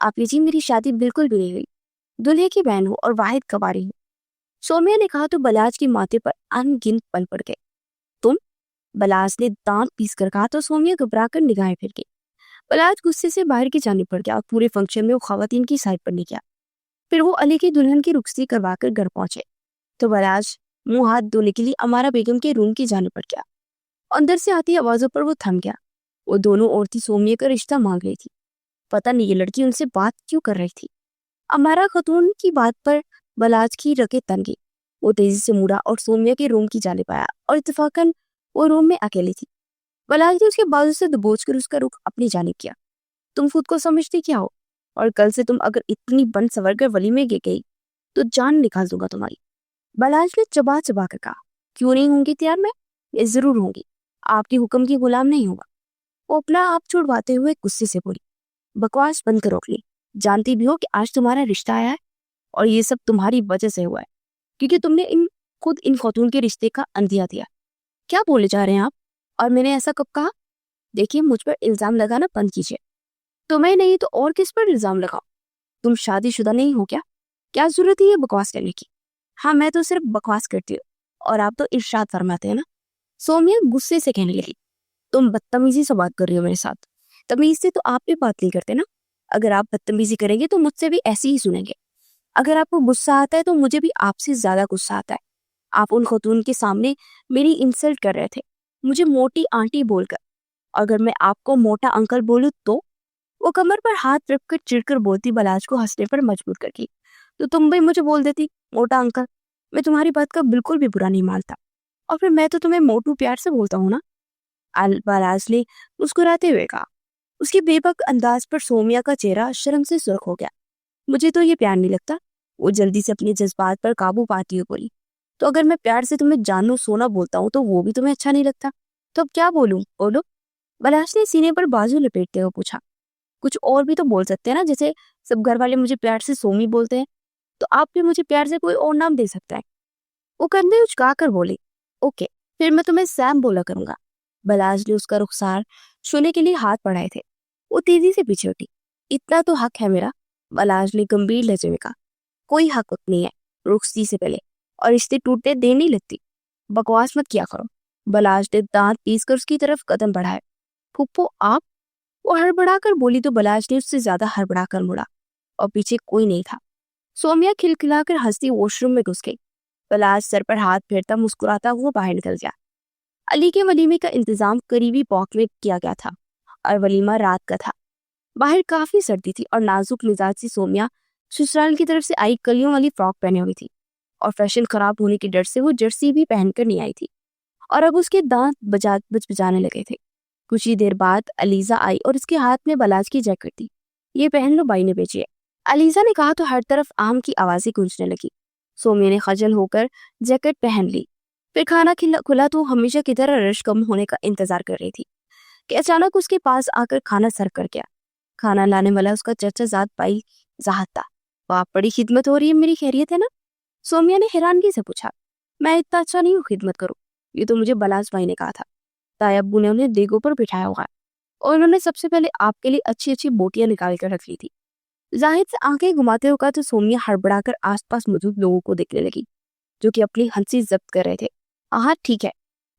आप जी, मेरी शादी बिल्कुल भी नहीं हुई, दुल्हे की बहन हो और वाहिद कवारी हूँ। सोमिया ने कहा तो बलाज के माथे पर अनगिनत पल पड़ गए। तुम? बलाज ने दांत पीस कर कहा तो सोमिया घबरा कर निगाहें फिर गई। बलाज गुस्से से बाहर की जाने पड़ गया और पूरे फंक्शन में वो खवातीन की साइड पर नहीं गया। फिर वो अली की दुल्हन की रुखसती करवा कर घर पहुंचे तो बलाज मुंह हाथ धोने के लिए अमारा बेगम के रूम की जाने पड़ गया। अंदर से आती आवाजों पर वो थम गया। वो दोनों औरतें सोमिया का रिश्ता मांग रही थी। पता नहीं ये लड़की उनसे बात क्यों कर रही थी। अमारा खतून की बात पर बलाज की रगे तन गई। वो तेजी से मुड़ा और सोमिया के रूम की जाने पाया और इत्तेफाकन वो रूम में अकेली थी। बलाज ने उसके बाजू से दबोच कर उसका रुख अपनी जानिब किया। तुम खुद को समझती क्या हो? और कल से तुम अगर इतनी बन सवर कर वली में गई तो जान निकाल दूंगा तुम्हारी। बलाज ने चबा चबा कर कहा। क्यों नहीं होंगी तैयार मैं जरूर होंगी, आपके हुक्म की गुलाम नहीं होगा। वो अपना आप छुड़वाते हुए गुस्से से बोली। बकवास बंद कर रोक ली, जानती भी हो कि आज तुम्हारा रिश्ता आया है और ये सब तुम्हारी वजह से हुआ है, क्योंकि तुमने खुद इन खातून के रिश्ते का अंदिया दिया। क्या बोले जा रहे हैं आप? और मैंने ऐसा कब कहा? देखिए, मुझ पर इल्जाम लगाना बंद कीजिए। तुम्हें नहीं तो और किस पर इल्जाम लगाओ? तुम शादीशुदा नहीं हो क्या? क्या जरूरत है ये बकवास करने की? हाँ, मैं तो सिर्फ बकवास करती हूँ और आप तो इरशाद फरमाते हैं ना। सोमिया गुस्से से कहने लगी। तुम बदतमीजी से बात कर रही हो मेरे साथ। तमीज से तो आप भी बात नहीं करते ना। अगर आप बदतमीजी करेंगे तो मुझसे भी ऐसे ही सुनेंगे। अगर आपको गुस्सा आता है तो मुझे भी आपसे ज्यादा गुस्सा आता है। आप उन खतून के सामने मेरी इंसल्ट कर रहे थे, मुझे मोटी आंटी बोलकर। अगर मैं आपको मोटा अंकल बोलूं तो? वो कमर पर हाथ रखकर चिढ़कर बोलती बलाज को हंसने पर मजबूर करके। तो तुम भी मुझे बोल देती मोटा अंकल, मैं तुम्हारी बात का बिल्कुल भी बुरा नहीं मानता। और फिर मैं तो तुम्हें मोटू प्यार से बोलता हूँ ना, बलाज ने मुस्कुराते हुए कहा। उसके बेबक अंदाज पर सोमिया का चेहरा शर्म से सुर्ख हो गया। मुझे तो ये प्यार नहीं लगता। वो जल्दी से अपने जज्बात पर काबू पाती हुई बोली। तो अगर मैं प्यार से तुम्हें जानू सोना बोलता हूँ तो वो भी तुम्हें अच्छा नहीं लगता? तो अब क्या बोलूं, बोलो। बलाश ने सीने पर बाजू लपेटते हुए पूछा। कुछ और भी तो बोल सकते हैं ना, जैसे सब घर वाले मुझे प्यार से सोमी बोलते हैं, तो आप भी मुझे प्यार से कोई और नाम दे सकता है। वो कंधे उचका कर बोले। ओके, फिर मैं तुम्हें सैम बोला करूंगा। बलाज ने उसका रुखसार छूने के लिए हाथ बढ़ाए थे। वो तेजी से पीछे हटी। इतना तो हक है मेरा, बलाज ने गंभीर लहजे में कहा। कोई हक नहीं है रुखसती से पहले, और रिश्ते टूटने दे नहीं लगती। बकवास मत किया करो। बलाज ने दांत पीस कर उसकी तरफ कदम बढ़ाए। फुप्पो आप? वो हड़बड़ा कर बोली तो बलाज ने उससे ज्यादा हड़बड़ा कर मुड़ा और पीछे कोई नहीं था। सोमिया खिलखिलाकर हंसती वॉशरूम में घुस गई। बलाज सर पर हाथ फेरता मुस्कुराता हुआ बाहर निकल गया। अली के वलीमे का इंतजाम करीबी पॉक में किया गया था और वलीमा रात का था। बाहर काफी सर्दी थी और नाजुक मिजाज सी सोमिया ससुराल की तरफ से आई कलियों वाली फ्रॉक पहने हुई थी और फैशन खराब होने के डर से वो जर्सी भी पहनकर नहीं आई थी और अब उसके दांत बजाने लगे थे। कुछ ही देर बाद अलीजा आई और उसके हाथ में बलाज की जैकेट थी। ये पहन लो, बाई ने भेजी है, अलीजा ने कहा तो हर तरफ आम की आवाजें गूंजने लगी। सोमिया ने खजल होकर जैकेट पहन ली। फिर खाना खुला तो हमेशा की तरह रश कम होने का इंतजार कर रही थी कि अचानक उसके पास आकर खाना सर्व कर गया। खाना लाने वाला उसका चचा जात भाई जाहद था। वाह, बड़ी खिदमत हो रही है, मेरी खैरियत है ना? सोमिया ने हैरानगी से पूछा। मैं इतना अच्छा नहीं हूँ खिदमत करूँ, ये तो मुझे बलाज भाई ने कहा था। ताई अब्बू ने उन्हें देगों पर बिठाया हुआ है और उन्होंने सबसे पहले आपके लिए अच्छी अच्छी बोटियां निकाल कर रख ली थी। जाहिद से आंखें घुमाते हुए कहा तो सोमिया हड़बड़ाकर आसपास मौजूद लोगों को देखने लगी जो कि अपनी हंसी जब्त कर रहे थे। हाँ ठीक है,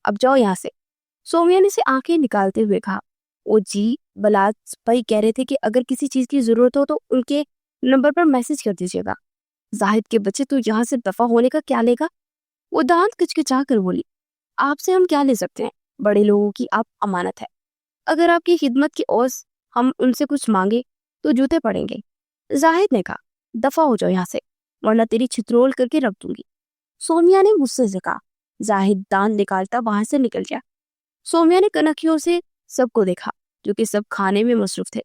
अब जाओ यहाँ से, सोमिया ने से आंखें निकालते हुए कहा। ओ जी, बलाज भाई कह रहे थे कि अगर किसी चीज की जरूरत हो तो उनके नंबर पर मैसेज कर दीजिएगा। जाहिद के बच्चे, तू यहाँ से दफा होने का क्या लेगा? वो दांत किचकिचा कर बोली। आपसे हम क्या ले सकते हैं, बड़े लोगों की आप अमानत है। अगर आपकी खिदमत की ओस हम उनसे कुछ मांगे तो जूते पड़ेंगे। जाहिद ने कहा, दफा हो जाओ यहाँ से वरना तेरी छित्रोल करके रख दूंगी। सोमिया ने गुस्से से कहा। जाहिद दांत निकालता वहां से निकल गया। सोमिया ने कनखियों से सबको देखा जो कि सब खाने में मसरूफ थे।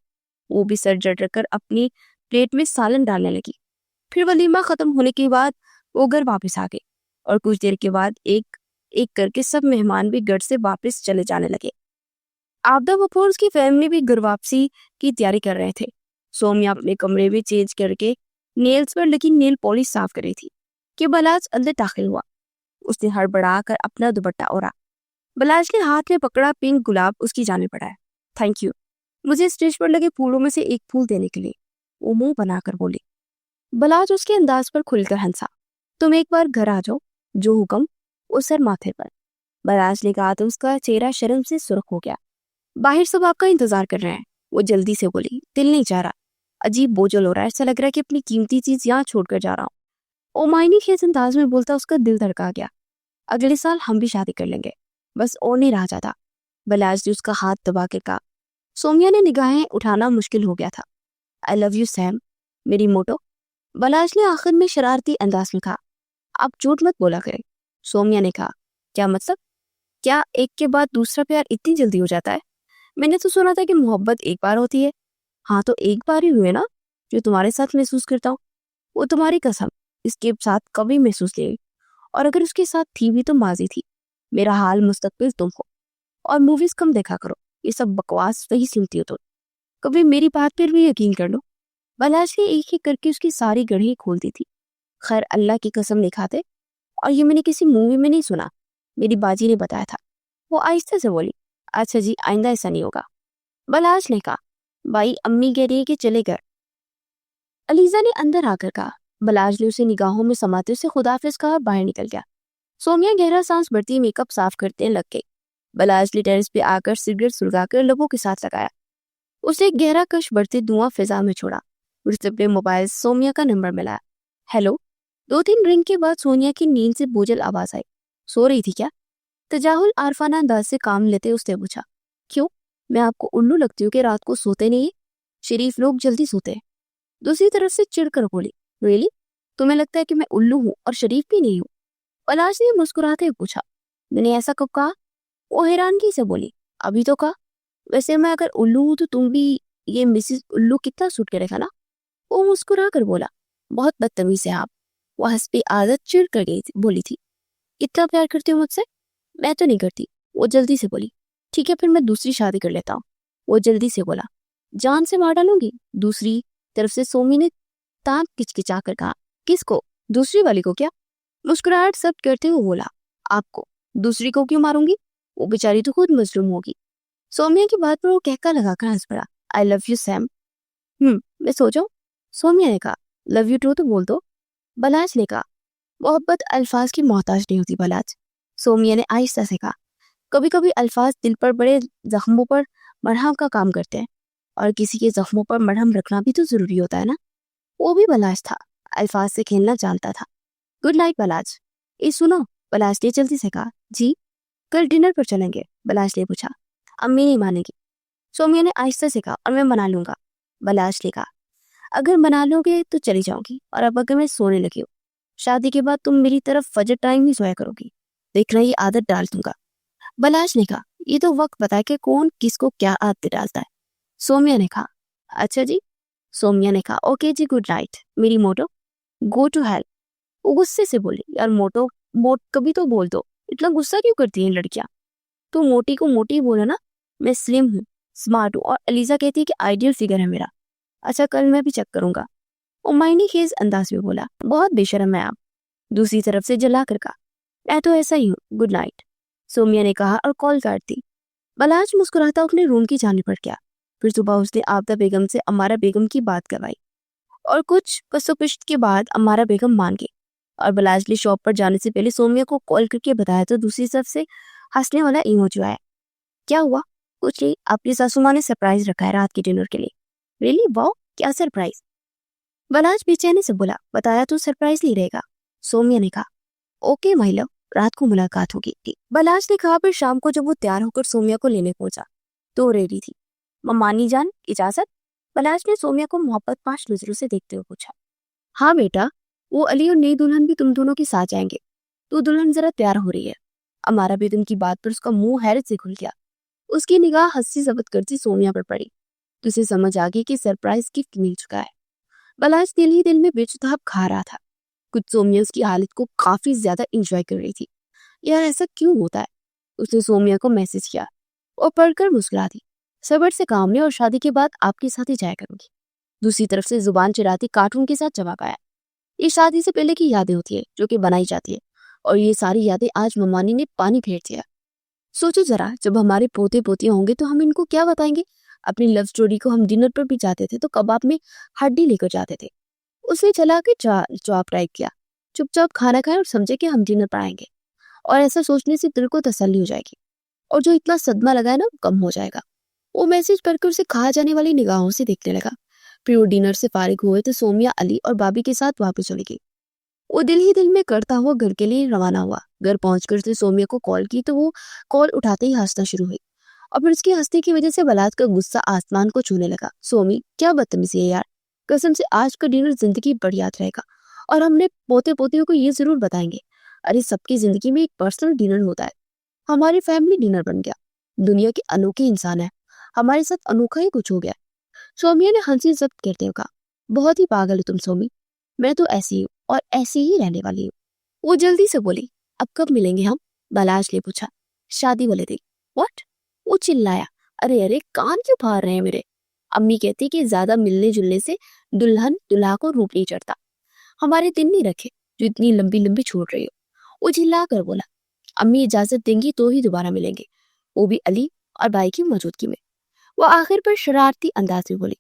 वो भी सर जड़ कर अपनी प्लेट में सालन डालने लगी। फिर वलीमा खत्म होने के बाद वो घर वापस आ गए और कुछ देर के बाद एक एक करके सब मेहमान भी घर से वापस चले जाने लगे। आपदा कपूर की फैमिली भी घर वापसी की तैयारी कर रहे थे। सोमिया अपने कमरे में चेंज करके नेल्स पर लगी नेल पॉलिश साफ कर रही थी कि बलाज अंदर दाखिल हुआ। उसने हड़बड़ा कर अपना दुपट्टा ओढ़ा। बलाज ने हाथ में पकड़ा पिंक गुलाब उसकी जाने बढ़ाया। थैंक यू, मुझे स्टेज पर लगे फूलों में से एक फूल देने के लिए, वो मुंह बनाकर बोली। बलाज उसके अंदाज पर खुलकर हंसा। तुम एक बार घर आ जाओ, जो हुक्म, वो सर माथे पर। बलाज ने कहा तो उसका चेहरा शर्म से सुर्ख हो गया। बाहर सब आपका इंतजार कर रहे हैं, वो जल्दी से बोली। दिल नहीं चाह रहा, अजीब बोझल हो रहा है, ऐसा लग रहा है कि अपनी कीमती चीज यहाँ छोड़कर जा रहा हूँ। ओमायनी खेज अंदाज में बोलता उसका दिल धड़का गया। अगले साल हम भी शादी कर लेंगे, बस और नहीं रहा जाता। बलाज ने उसका हाथ दबा के कहा। सोमिया ने निगाहें उठाना मुश्किल हो गया था। आई लव यू सैम, मेरी मोटो, बलाज ने आखिर में शरारती अंदाज में कहा। आप झूठ मत बोला करें, सोमिया ने कहा। क्या मतलब? क्या एक के बाद दूसरा प्यार इतनी जल्दी हो जाता है? मैंने तो सुना था कि मोहब्बत एक बार होती है। हाँ तो एक बार ही हुए ना, जो तुम्हारे साथ महसूस करता हूँ। वो तुम्हारी कसम इसके साथ कभी महसूस नहीं हुई, और अगर उसके साथ थी भी तो माजी थी। मेरा हाल मुस्तकबिल तुम हो, और मूवीज कम देखा करो, ये सब बकवास वही सुनती हो तुम। कभी मेरी बात पर भी यकीन कर लो। बलाज ने एक एक करके उसकी सारी गढ़ी खोल दी थी। खैर अल्लाह की कसम नहीं खाते, और ये मैंने किसी मूवी में नहीं सुना, मेरी बाजी ने बताया था। वो आहिस्ते से बोली। अच्छा जी, आइंदा ऐसा नहीं होगा, बलाज ने कहा। भाई अम्मी कह रही है कि चले घर, अलीजा ने अंदर आकर कहा। बलाज ने उसे निगाहों में समाते उसे खुदाफिज कहा और बाहर निकल गया। सोमिया गहरा सांस भरती मेकअप साफ करते लग गई। बलाज ने टेरेस पे आकर सिगरेट सुलगाकर लबों के साथ लगाया। उसे एक गहरा कश बढ़ते धुआं फिजा में छोड़ा। उसने अपने मोबाइल सोमिया का नंबर मिलाया। हेलो। 2-3 रिंग के बाद सोनिया की नींद से बोझल आवाज आई। सो रही थी क्या? तजाहुल आरफाना अंदाज से काम लेते उसने पूछा। क्यों, मैं आपको उल्लू लगती हूँ कि रात को सोते नहीं है? शरीफ लोग जल्दी सोते हैं। दूसरी तरफ से चिढ़कर बोली। रियली? तुम्हें लगता है कि मैं उल्लू हूँ और शरीफ भी नहीं हूँ? पलाश ने मुस्कुराते हुए पूछा। मैंने ऐसा कब कहा? वो हैरानगी से बोली। अभी तो कहा। वैसे मैं अगर उल्लू हूँ तो तुम भी ये मिसिस उल्लू कितना सूट करेगा ना? वो मुस्कुरा कर बोला। बहुत बदतमीज है आप। वो हंसपी आदत चिढ़ कर गई बोली थी। इतना प्यार करती हो मुझसे? मैं तो नहीं करती, वो जल्दी से बोली। ठीक है फिर मैं दूसरी शादी कर लेता हूँ, वो जल्दी से बोला। जान से मार डालूंगी, दूसरी तरफ से सोमी ने ताक किचकिचा कर कहा। किसको? दूसरी वाली को क्या? मुस्कुराहट सब करते हुए बोला। आपको। दूसरी को क्यों मारूंगी? वो बेचारी तो खुद मजलूम होगी। सोमिया की बात पर वो कहका लगाकर हंस पड़ा। आई लव यू सैम। मैं सो जाऊं? सोमिया ने कहा। लव यू टू तो बोल दो, बलाज ने कहा। मोहब्बत अल्फाज की मोहताज नहीं होती बलाज, सोमिया ने आहिस्ता से कहा। कभी कभी अल्फाज दिल पर बड़े जख्मों पर मरहम का काम करते हैं, और किसी के जख्मों पर मरहम रखना भी तो जरूरी होता है ना। वो भी बलाज था, अल्फाज से खेलना जानता था। Good night Balaj. ये सुनो, बलाज ने जल्दी से कहा। जी। कल डिनर पर चलेंगे, बलाज ने पूछा। अम्मी नहीं मानेगी। सौम्या ने आहिस्ता से कहा, और मैं मना लूंगा। बलाश ने कहा, अगर मना लोगे तो चली जाऊंगी, और अब अगर मैं सोने लगी हूँ, शादी के बाद तुम मेरी तरफ फजर टाइम ही सोया करोगी। देखना ये आदत डाल दूंगा। बलाश ने कहा, ये तो वक्त बताए कि कौन किसको क्या आदत डालता है। सौम्या ने कहा, अच्छा जी। सौम्या ने कहा, ओके जी, गुड नाइट। मेरी मोटो, गो टू हेल। वो गुस्से से बोली, यार मोटो, कभी तो बोल दो, इतना गुस्सा क्यों करती हैं लड़कियां। तू मोटी को मोटी बोला ना, मैं स्लिम हूँ, स्मार्ट हूँ, और अलीजा कहती है कि आइडियल फिगर है मेरा। अच्छा, कल मैं भी चेक करूंगा। उमायनी खेज अंदाज में बोला, बहुत बेशरम है आप। दूसरी तरफ से जला कर कहा, मैं तो ऐसा ही हूँ, गुड नाइट। सोमिया ने कहा और कॉल काट दी। बलाज मुस्कुराता अपने रूम की जाने पर गया। फिर सुबह उसने आबदा बेगम से अमारा बेगम की बात करवाई, और कुछ कस्तोपिश्त के बाद अमारा बेगम मान गई। और बलाज ने शॉप पर जाने से पहले सोमिया को कॉल करके बताया तो दूसरी तरफ से हंसने वाला इमोजी आया। क्या हुआ? कुछ नहीं, आपकी सासू माँ ने सरप्राइज रखा है रात के डिनर के लिए। रियली? वाओ, क्या सरप्राइज? बलाज बेचैनी से बोला, बताया तो सरप्राइज ही रहेगा। सोमिया ने कहा, ओके माय लव, रात को मुलाकात होगी। बलाज ने कहा। फिर शाम को जब वो तैयार होकर सोमिया को लेने पहुंचा तो रेडी थी। मम्मानी जान, इजाजत? बलाज ने सोमिया को मोहब्बत पाश नजरों से देखते हुए पूछा। हाँ बेटा, वो अली और नई दुल्हन भी तुम दोनों के साथ जाएंगे, तो दुल्हन जरा तैयार हो रही है। अमारा बेगम की बात पर उसका मुंह हैरत से खुल गया। उसकी निगाह हंसी जब्त करती सोमिया पर पड़ी तो उसे समझ आ गई कि सरप्राइज गिफ्ट मिल चुका है। बलाज दिल ही दिल में बेचुताब खा रहा था। कुछ सोमिया उसकी हालत को काफी ज्यादा इंजॉय कर रही थी। यार ऐसा क्यों होता है? उसने सोमिया को मैसेज किया और पढ़कर मुस्कुरा दी। सबर से काम ले, और शादी के बाद आपके साथ ही जाया करूंगी। दूसरी तरफ से जुबान चिराती कार्टून के साथ जवाब आया। ये शादी से पहले की यादें होती है जो कि बनाई जाती है, और ये सारी यादें आज ममानी ने पानी फेर दिया। सोचो जरा, जब हमारे पोते पोतियां होंगे तो हम इनको क्या बताएंगे। अपनी लव स्टोरी को हम डिनर पर भी जाते थे तो कबाब में हड्डी लेकर जाते थे। उसने चला के जवाब टाइप किया। चुपचाप खाना खाए और समझे कि हम डिनर पर आएंगे, और ऐसा सोचने से दिल को तसल्ली हो जाएगी, और जो इतना सदमा लगा है ना, कम हो जाएगा। वो मैसेज पढ़कर उसे कहा जाने वाली निगाहों से देखने लगा। फिर वो डिनर से फारिग हुए तो सोमिया अली और बाबी के साथ वापस चली गई। वो दिल ही दिल में करता हुआ घर के लिए रवाना हुआ। घर पहुंचकर उसने सोमिया को कॉल की तो वो कॉल उठाते ही हंसना शुरू हुई, और फिर उसके हंसने की वजह से बलात का गुस्सा आसमान को छूने लगा। सोमी, क्या बदतमीजी है यार, कसम से आज का डिनर जिंदगी भर याद रहेगा, और हमने पोते पोतियों को ये जरूर बताएंगे। अरे सबकी जिंदगी में एक पर्सनल डिनर होता है, हमारी फैमिली डिनर बन गया। दुनिया के अनोखे इंसान है, हमारे साथ अनोखा ही कुछ हो गया। सोमिया ने हंसी जब्त करते हुए कहा, बहुत ही पागल हो तुम सोमी, मैं तो ऐसी हूँ और ऐसी ही रहने वाली हूँ। वो जल्दी से बोली, अब कब मिलेंगे हम? बलाश ने पूछा। शादी वाले दिन। व्हाट? वो चिल्लाया, अरे अरे कान क्यों फाड़ रहे हैं मेरे। अम्मी कहती कि ज्यादा मिलने जुलने से दुल्हन दुल्हा को रूप नहीं चढ़ता। हमारे दिन नहीं रखे जो इतनी लंबी लंबी छोड़ रही हो। वो चिल्ला कर बोला, अम्मी इजाजत देंगी तो ही दोबारा मिलेंगे, वो भी अली और भाई की मौजूदगी में। वो आखिर पर शरारती अंदाज में बोली,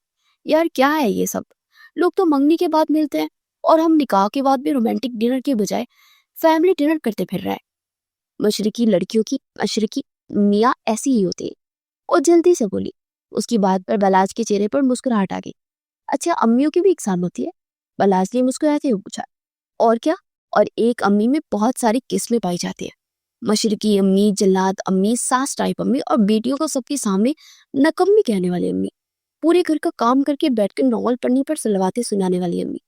यार क्या है ये सब, लोग तो मंगनी के बाद मिलते हैं, और हम निकाह के बाद भी रोमांटिक डिनर के बजाय फैमिली डिनर करते फिर रहे हैं। मशरकी लड़कियों की मशरकी मियाँ ऐसी ही होती है। और जल्दी से बोली। उसकी बात पर बलाज के चेहरे पर मुस्कुराहट आ गई। अच्छा, अम्मियों की भी एग्जाम होती है? बलाज ने मुस्कुराते हुए पूछा। और क्या, और एक अम्मी में बहुत सारी किस्में पाई जाती है। मशरकी अम्मी, जल्लाद अम्मी, सास टाइप अम्मी, और बेटियों को सबके सामने नकम्मी कहने वाली अम्मी। पूरे घर का काम करके बैठकर नॉवल पढ़ने पर सलवाते सुनाने वाली अम्मी।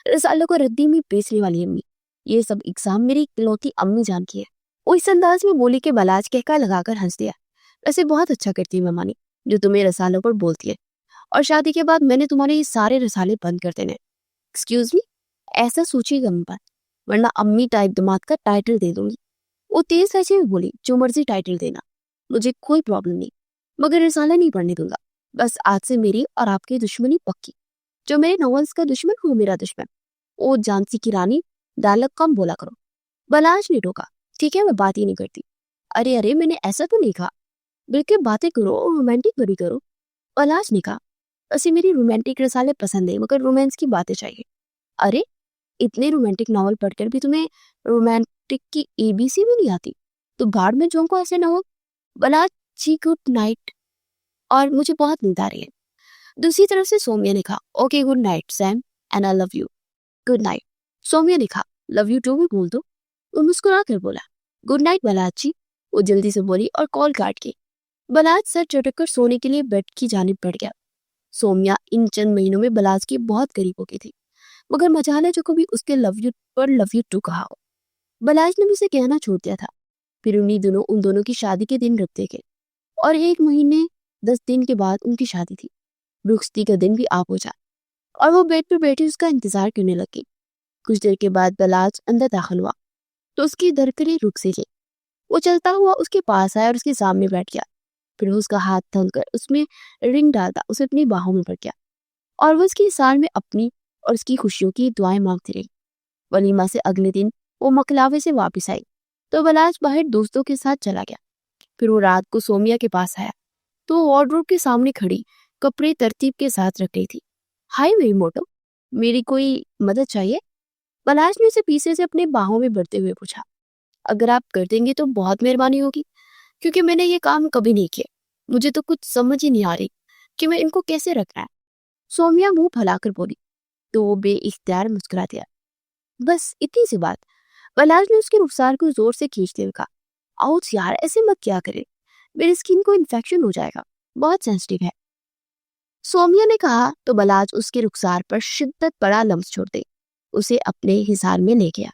रसालों को रद्दी में बेचने वाली अम्मी। ये सब एग्जाम मेरी इकलौती अम्मी जान की है। वो इस अंदाज में बोली के बलाज कहका लगाकर हंस दिया। वैसे बहुत अच्छा करती है ममानी, जो तुम्हें रसालों पर बोलती है, और शादी के बाद मैंने तुम्हारे ये सारे रसाले बंद कर देने। एक्सक्यूज मी, ऐसा सोचिएगा मत, वरना अम्मी टाइप दामाद का टाइटल दे दूंगी। वो तेज लहजे में बोली, जो मर्जी टाइटल देना, मुझे कोई प्रॉब्लम नहीं, मगर रसाला नहीं पढ़ने दूंगा। बस आज से मेरी और आपकी दुश्मनी पक्की। जो मेरे नॉवेल्स का दुश्मन, वो मेरा दुश्मन। ओ झांसी की रानी, डायलॉग कम बोला करो। बलाज ने टोका। ठीक है, मैं बात ही नहीं करती। अरे अरे, मैंने ऐसा तो नहीं कहा, बिल्कुल बातें करो और रोमांटिक भी करो। बलाज ने कहा, वैसे मेरी रोमांटिक रसाले पसंद है, मगर रोमांस की बातें चाहिए। अरे, इतने रोमांटिक नॉवल पढ़कर भी तुम्हें रोमांटिक की एबीसी भी नहीं आती, तो भाड़ में झोंको ऐसे ना हो। बलाज जी, गुड नाइट, और मुझे बहुत नींद आ रही है। दूसरी तरफ से सोमिया ने कहा, okay good night Sam, and I love you. Good night. Somiya ने कहा, लव यू टू भी बोल दो। वो मुस्कुरा कर बोला, गुड नाइट बलाज जी। वो जल्दी से बोली और कॉल काट गई। बलाज सर चटक कर सोने के लिए बेड की जानिब बढ़ गया। सोमिया इन चंद महीनों में बलाज की बहुत करीब हो गई थी, मगर मजाले जो कभी उसके लव यू पर लव यू टू कहा हो। बलाज ने मुझे कहना छोड़ दिया था। फिर उन दोनों की शादी के दिन रखते गए और 1 महीने 10 दिन के बाद उनकी शादी थी। रुखसती का दिन भी आ पहुंचा और वो बेड पर बैठी उसका इंतजार करने लगी। कुछ देर के बाद बलाज अंदर दाखिल हुआ तो उसकी धड़कनें रुक सी गई। वो चलता हुआ उसके पास आया और उसके सामने बैठ गया। फिर वो उसका हाथ थाम कर उसमें रिंग डालता उसे अपनी बाहों में भर गया और वो उसकी साल में अपनी और उसकी खुशियों की दुआएं मांगती रही। वलीमा से अगले दिन वो मकलावे से वापस आई तो बलाज बाहर दोस्तों के साथ चला गया। फिर वो रात को सोमिया के पास आया तो वो वार्डरोब के सामने खड़ी कपड़े तरतीब के साथ रख रही थी। हाय मेरी मोटो, मेरी कोई मदद चाहिए? बलाज ने उसे पीछे से अपने बाहों में भरते हुए पूछा। अगर आप कर देंगे तो बहुत मेहरबानी होगी, क्योंकि मैंने ये काम कभी नहीं किया। मुझे तो कुछ समझ ही नहीं आ रही कि मैं इनको कैसे रखना है। सोमिया मुंह फैलाकर बोली तो वो बेइख्तियार मुस्कुरा दिया। बस इतनी सी बात। बलाज ने उसके रुखसार को जोर से खींचते हुए कहा, आउच यार, ऐसे मत क्या करे, मेरी स्किन को इन्फेक्शन हो जाएगा, बहुत सेंसिटिव है। सोमिया ने कहा तो बलाज उसके रुखसार पर शिद्दत बड़ा लम्स छोड़ दे उसे अपने हिसार में ले गया।